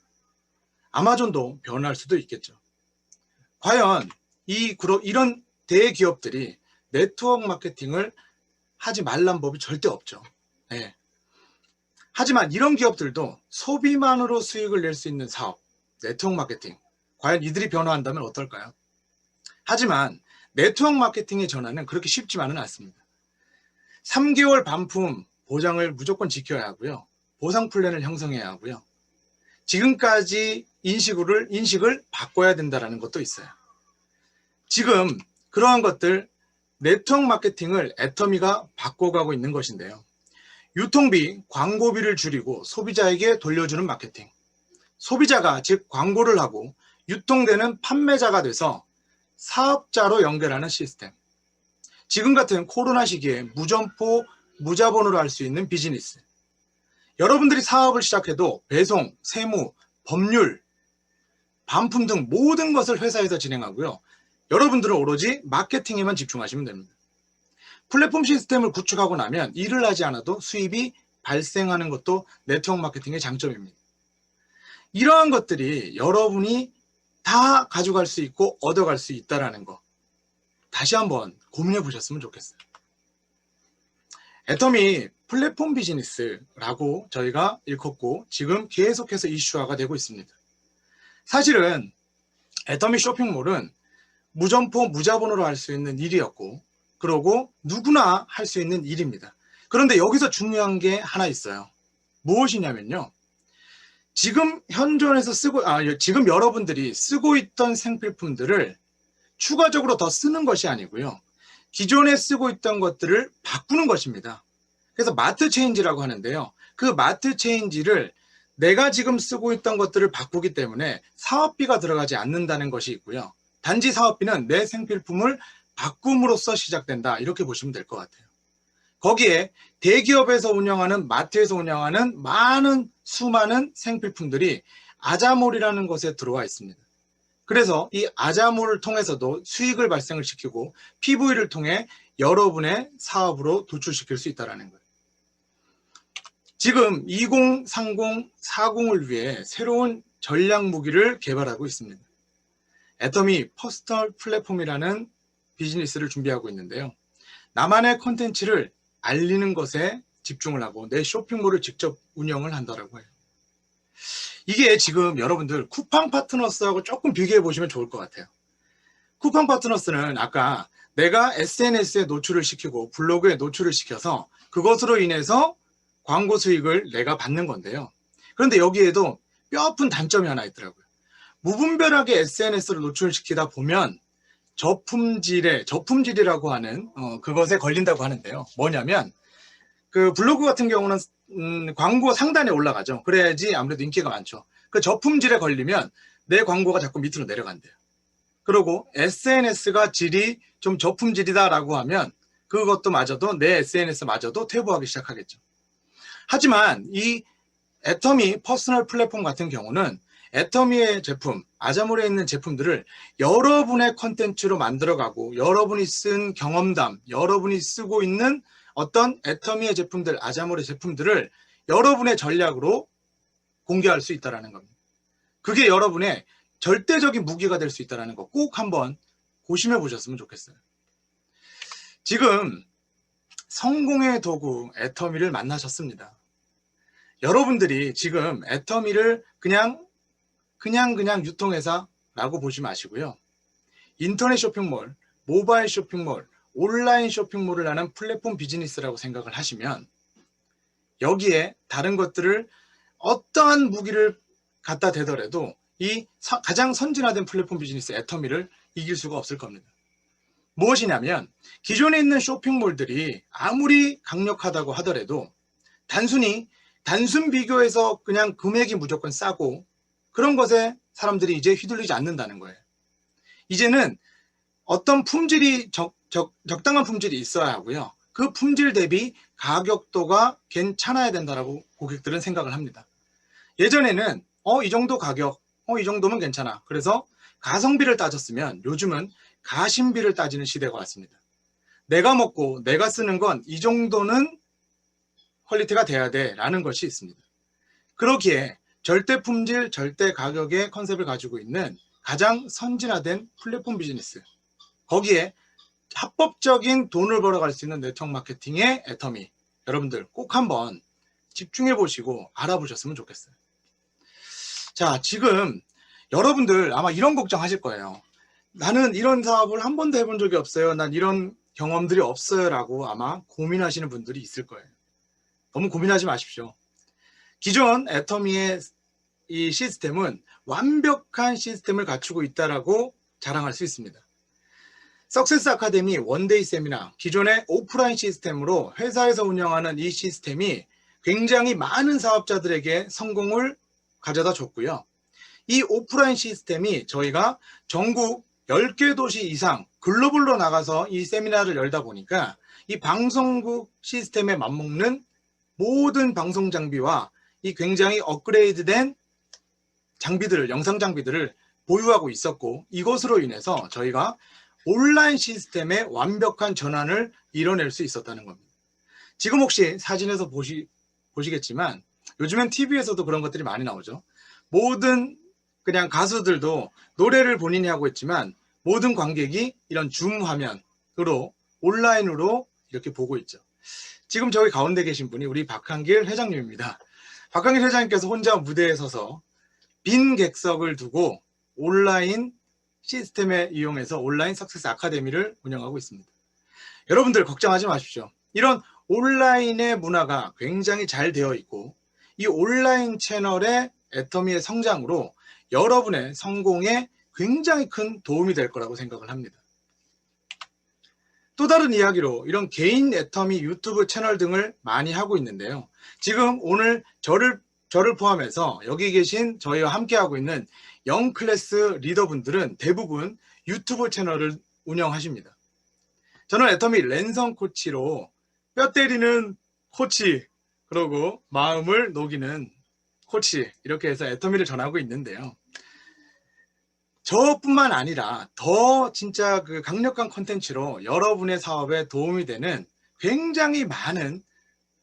아마존도 변할 수도 있겠죠. 과연 이런 대기업들이 네트워크 마케팅을 하지 말란 법이 절대 없죠. 네. 하지만 이런 기업들도 소비만으로 수익을 낼 수 있는 사업, 네트워크 마케팅, 과연 이들이 변화한다면 어떨까요? 하지만 네트워크 마케팅의 전환은 그렇게 쉽지만은 않습니다. 3개월 반품 보장을 무조건 지켜야 하고요. 보상 플랜을 형성해야 하고요. 지금까지 인식을 바꿔야 된다는 것도 있어요. 지금 그러한 것들, 네트워크 마케팅을 애터미가 바꿔가고 있는 것인데요. 유통비, 광고비를 줄이고 소비자에게 돌려주는 마케팅. 소비자가 즉 광고를 하고 유통되는 판매자가 돼서 사업자로 연결하는 시스템. 지금 같은 코로나 시기에 무점포, 무자본으로 할 수 있는 비즈니스. 여러분들이 사업을 시작해도 배송, 세무, 법률, 반품 등 모든 것을 회사에서 진행하고요. 여러분들은 오로지 마케팅에만 집중하시면 됩니다. 플랫폼 시스템을 구축하고 나면 일을 하지 않아도 수입이 발생하는 것도 네트워크 마케팅의 장점입니다. 이러한 것들이 여러분이 다 가져갈 수 있고 얻어갈 수 있다는 거 다시 한번 고민해 보셨으면 좋겠어요. 애터미 플랫폼 비즈니스라고 저희가 일컫고 지금 계속해서 이슈화가 되고 있습니다. 사실은 애터미 쇼핑몰은 무점포 무자본으로 할 수 있는 일이었고, 그러고 누구나 할 수 있는 일입니다. 그런데 여기서 중요한 게 하나 있어요. 무엇이냐면요, 지금 현존에서 지금 여러분들이 쓰고 있던 생필품들을 추가적으로 더 쓰는 것이 아니고요, 기존에 쓰고 있던 것들을 바꾸는 것입니다. 그래서 마트 체인지라고 하는데요, 그 마트 체인지를 내가 지금 쓰고 있던 것들을 바꾸기 때문에 사업비가 들어가지 않는다는 것이 있고요, 단지 사업비는 내 생필품을 바꿈으로써 시작된다, 이렇게 보시면 될 것 같아요. 거기에 대기업에서 운영하는, 마트에서 운영하는 수많은 생필품들이 아자몰이라는 것에 들어와 있습니다. 그래서 이 아자몰을 통해서도 수익을 발생을 시키고 PV를 통해 여러분의 사업으로 도출시킬 수 있다는 거예요. 지금 20, 30, 40을 위해 새로운 전략 무기를 개발하고 있습니다. 애터미 퍼스널 플랫폼이라는 비즈니스를 준비하고 있는데요. 나만의 콘텐츠를 알리는 것에 집중을 하고 내 쇼핑몰을 직접 운영을 한다고 해요. 이게 지금 여러분들 쿠팡 파트너스하고 조금 비교해 보시면 좋을 것 같아요. 쿠팡 파트너스는 아까 내가 SNS에 노출을 시키고 블로그에 노출을 시켜서 그것으로 인해서 광고 수익을 내가 받는 건데요. 그런데 여기에도 뼈아픈 단점이 하나 있더라고요. 무분별하게 SNS를 노출시키다 보면 저품질이라고 하는 그것에 걸린다고 하는데요. 뭐냐면 그 블로그 같은 경우는 광고 상단에 올라가죠. 그래야지 아무래도 인기가 많죠. 그 저품질에 걸리면 내 광고가 자꾸 밑으로 내려간대요. 그리고 SNS가 질이 좀 저품질이다라고 하면 그것도 마저도 내 SNS마저도 퇴보하기 시작하겠죠. 하지만 이 애터미 퍼스널 플랫폼 같은 경우는 애터미의 제품, 아자몰에 있는 제품들을 여러분의 콘텐츠로 만들어가고 여러분이 쓴 경험담, 여러분이 쓰고 있는 어떤 애터미의 제품들, 아자몰의 제품들을 여러분의 전략으로 공개할 수 있다는 겁니다. 그게 여러분의 절대적인 무기가 될 수 있다는 거 꼭 한번 고심해 보셨으면 좋겠어요. 지금 성공의 도구 애터미를 만나셨습니다. 여러분들이 지금 애터미를 그냥 유통회사라고 보지 마시고요. 인터넷 쇼핑몰, 모바일 쇼핑몰, 온라인 쇼핑몰을 하는 플랫폼 비즈니스라고 생각을 하시면 여기에 다른 것들을 어떠한 무기를 갖다 대더라도 이 가장 선진화된 플랫폼 비즈니스 애터미를 이길 수가 없을 겁니다. 무엇이냐면 기존에 있는 쇼핑몰들이 아무리 강력하다고 하더라도 단순 비교에서 그냥 금액이 무조건 싸고 그런 것에 사람들이 이제 휘둘리지 않는다는 거예요. 이제는 어떤 품질이 적당한 품질이 있어야 하고요. 그 품질 대비 가격도가 괜찮아야 된다라고 고객들은 생각을 합니다. 예전에는 이 정도 가격, 이 정도면 괜찮아. 그래서 가성비를 따졌으면 요즘은 가심비를 따지는 시대가 왔습니다. 내가 먹고 내가 쓰는 건 이 정도는 퀄리티가 돼야 돼 라는 것이 있습니다. 그러기에 절대 품질, 절대 가격의 컨셉을 가지고 있는 가장 선진화된 플랫폼 비즈니스, 거기에 합법적인 돈을 벌어갈 수 있는 네트워크 마케팅의 애터미, 여러분들 꼭 한번 집중해 보시고 알아보셨으면 좋겠어요. 자, 지금 여러분들 아마 이런 걱정 하실 거예요. 나는 이런 사업을 한 번도 해본 적이 없어요. 난 이런 경험들이 없어요 라고 아마 고민하시는 분들이 있을 거예요. 너무 고민하지 마십시오. 기존 애터미의 이 시스템은 완벽한 시스템을 갖추고 있다라고 자랑할 수 있습니다. 석세스 아카데미 원데이 세미나, 기존의 오프라인 시스템으로 회사에서 운영하는 이 시스템이 굉장히 많은 사업자들에게 성공을 가져다 줬고요. 이 오프라인 시스템이 저희가 전국 10개 도시 이상 글로벌로 나가서 이 세미나를 열다 보니까 이 방송국 시스템에 맞먹는 모든 방송 장비와 이 굉장히 업그레이드된 장비들을, 영상 장비들을 보유하고 있었고, 이것으로 인해서 저희가 온라인 시스템의 완벽한 전환을 이뤄낼 수 있었다는 겁니다. 지금 혹시 사진에서 보시겠지만 요즘엔 TV에서도 그런 것들이 많이 나오죠. 모든 그냥 가수들도 노래를 본인이 하고 있지만 모든 관객이 이런 줌 화면으로 온라인으로 이렇게 보고 있죠. 지금 저기 가운데 계신 분이 우리 박한길 회장님입니다. 박한길 회장님께서 혼자 무대에 서서 빈 객석을 두고 온라인 시스템에 이용해서 온라인 석세스 아카데미를 운영하고 있습니다. 여러분들 걱정하지 마십시오. 이런 온라인의 문화가 굉장히 잘 되어 있고 이 온라인 채널의 애터미의 성장으로 여러분의 성공에 굉장히 큰 도움이 될 거라고 생각을 합니다. 또 다른 이야기로 이런 개인 애터미 유튜브 채널 등을 많이 하고 있는데요. 지금 오늘 저를 포함해서 여기 계신 저희와 함께하고 있는 영클래스 리더분들은 대부분 유튜브 채널을 운영하십니다. 저는 애터미 랜선 코치로 뼈 때리는 코치, 그리고 마음을 녹이는 코치, 이렇게 해서 애터미를 전하고 있는데요. 저뿐만 아니라 더 진짜 그 강력한 콘텐츠로 여러분의 사업에 도움이 되는 굉장히 많은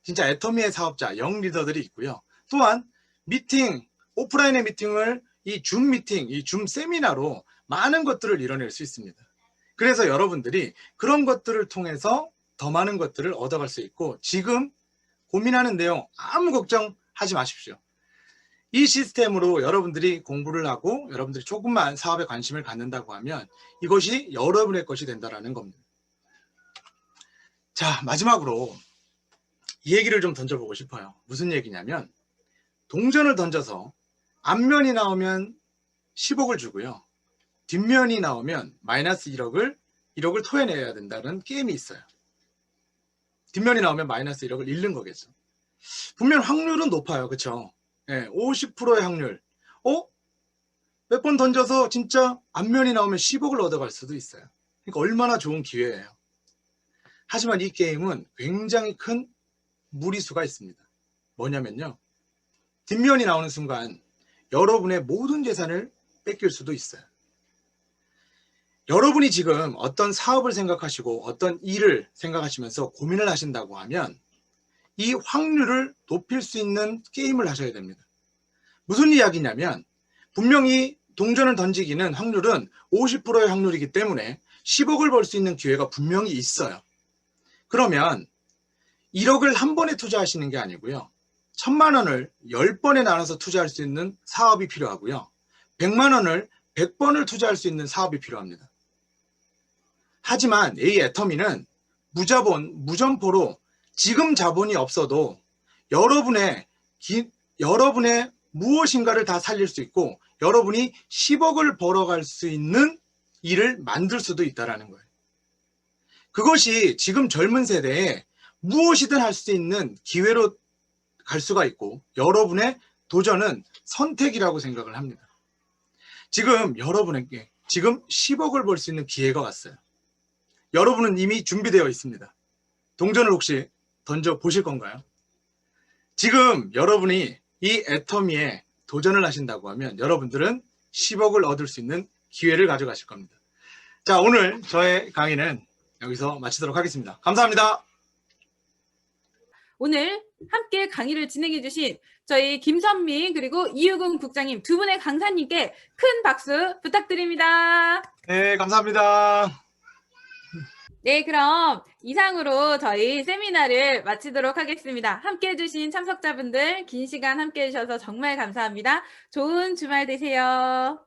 진짜 애터미의 사업자, 영 리더들이 있고요. 또한 미팅, 오프라인의 미팅을 이 줌 미팅, 이 줌 세미나로 많은 것들을 이뤄낼 수 있습니다. 그래서 여러분들이 그런 것들을 통해서 더 많은 것들을 얻어갈 수 있고, 지금 고민하는 내용 아무 걱정하지 마십시오. 이 시스템으로 여러분들이 공부를 하고 여러분들이 조금만 사업에 관심을 갖는다고 하면 이것이 여러분의 것이 된다는 겁니다. 자, 마지막으로 이 얘기를 좀 던져보고 싶어요. 무슨 얘기냐면, 동전을 던져서 앞면이 나오면 10억을 주고요. 뒷면이 나오면 마이너스 1억을 토해내야 된다는 게임이 있어요. 뒷면이 나오면 마이너스 1억을 잃는 거겠죠. 분명 확률은 높아요. 그렇죠? 네, 50%의 확률. 몇 번 던져서 진짜 앞면이 나오면 10억을 얻어갈 수도 있어요. 그러니까 얼마나 좋은 기회예요. 하지만 이 게임은 굉장히 큰 무리수가 있습니다. 뭐냐면요, 뒷면이 나오는 순간 여러분의 모든 재산을 뺏길 수도 있어요. 여러분이 지금 어떤 사업을 생각하시고 어떤 일을 생각하시면서 고민을 하신다고 하면 이 확률을 높일 수 있는 게임을 하셔야 됩니다. 무슨 이야기냐면, 분명히 동전을 던지기는 확률은 50%의 확률이기 때문에 10억을 벌 수 있는 기회가 분명히 있어요. 그러면 1억을 한 번에 투자하시는 게 아니고요, 1000만 원을 10번에 나눠서 투자할 수 있는 사업이 필요하고요, 100만 원을 100번을 투자할 수 있는 사업이 필요합니다. 하지만 이 애터미는 무점포로 지금 자본이 없어도 여러분의 무엇인가를 다 살릴 수 있고 여러분이 10억을 벌어갈 수 있는 일을 만들 수도 있다는 거예요. 그것이 지금 젊은 세대에 무엇이든 할 수 있는 기회로 갈 수가 있고 여러분의 도전은 선택이라고 생각을 합니다. 지금 여러분에게 지금 10억을 벌 수 있는 기회가 왔어요. 여러분은 이미 준비되어 있습니다. 동전을 혹시 던져 보실 건가요? 지금 여러분이 이 애터미에 도전을 하신다고 하면 여러분들은 10억을 얻을 수 있는 기회를 가져가실 겁니다. 자, 오늘 저의 강의는 여기서 마치도록 하겠습니다. 감사합니다. 오늘 함께 강의를 진행해 주신 저희 김선민 그리고 이유근 국장님 두 분의 강사님께 큰 박수 부탁드립니다. 네, 감사합니다. 네, 그럼 이상으로 저희 세미나를 마치도록 하겠습니다. 함께 해주신 참석자분들 긴 시간 함께 해주셔서 정말 감사합니다. 좋은 주말 되세요.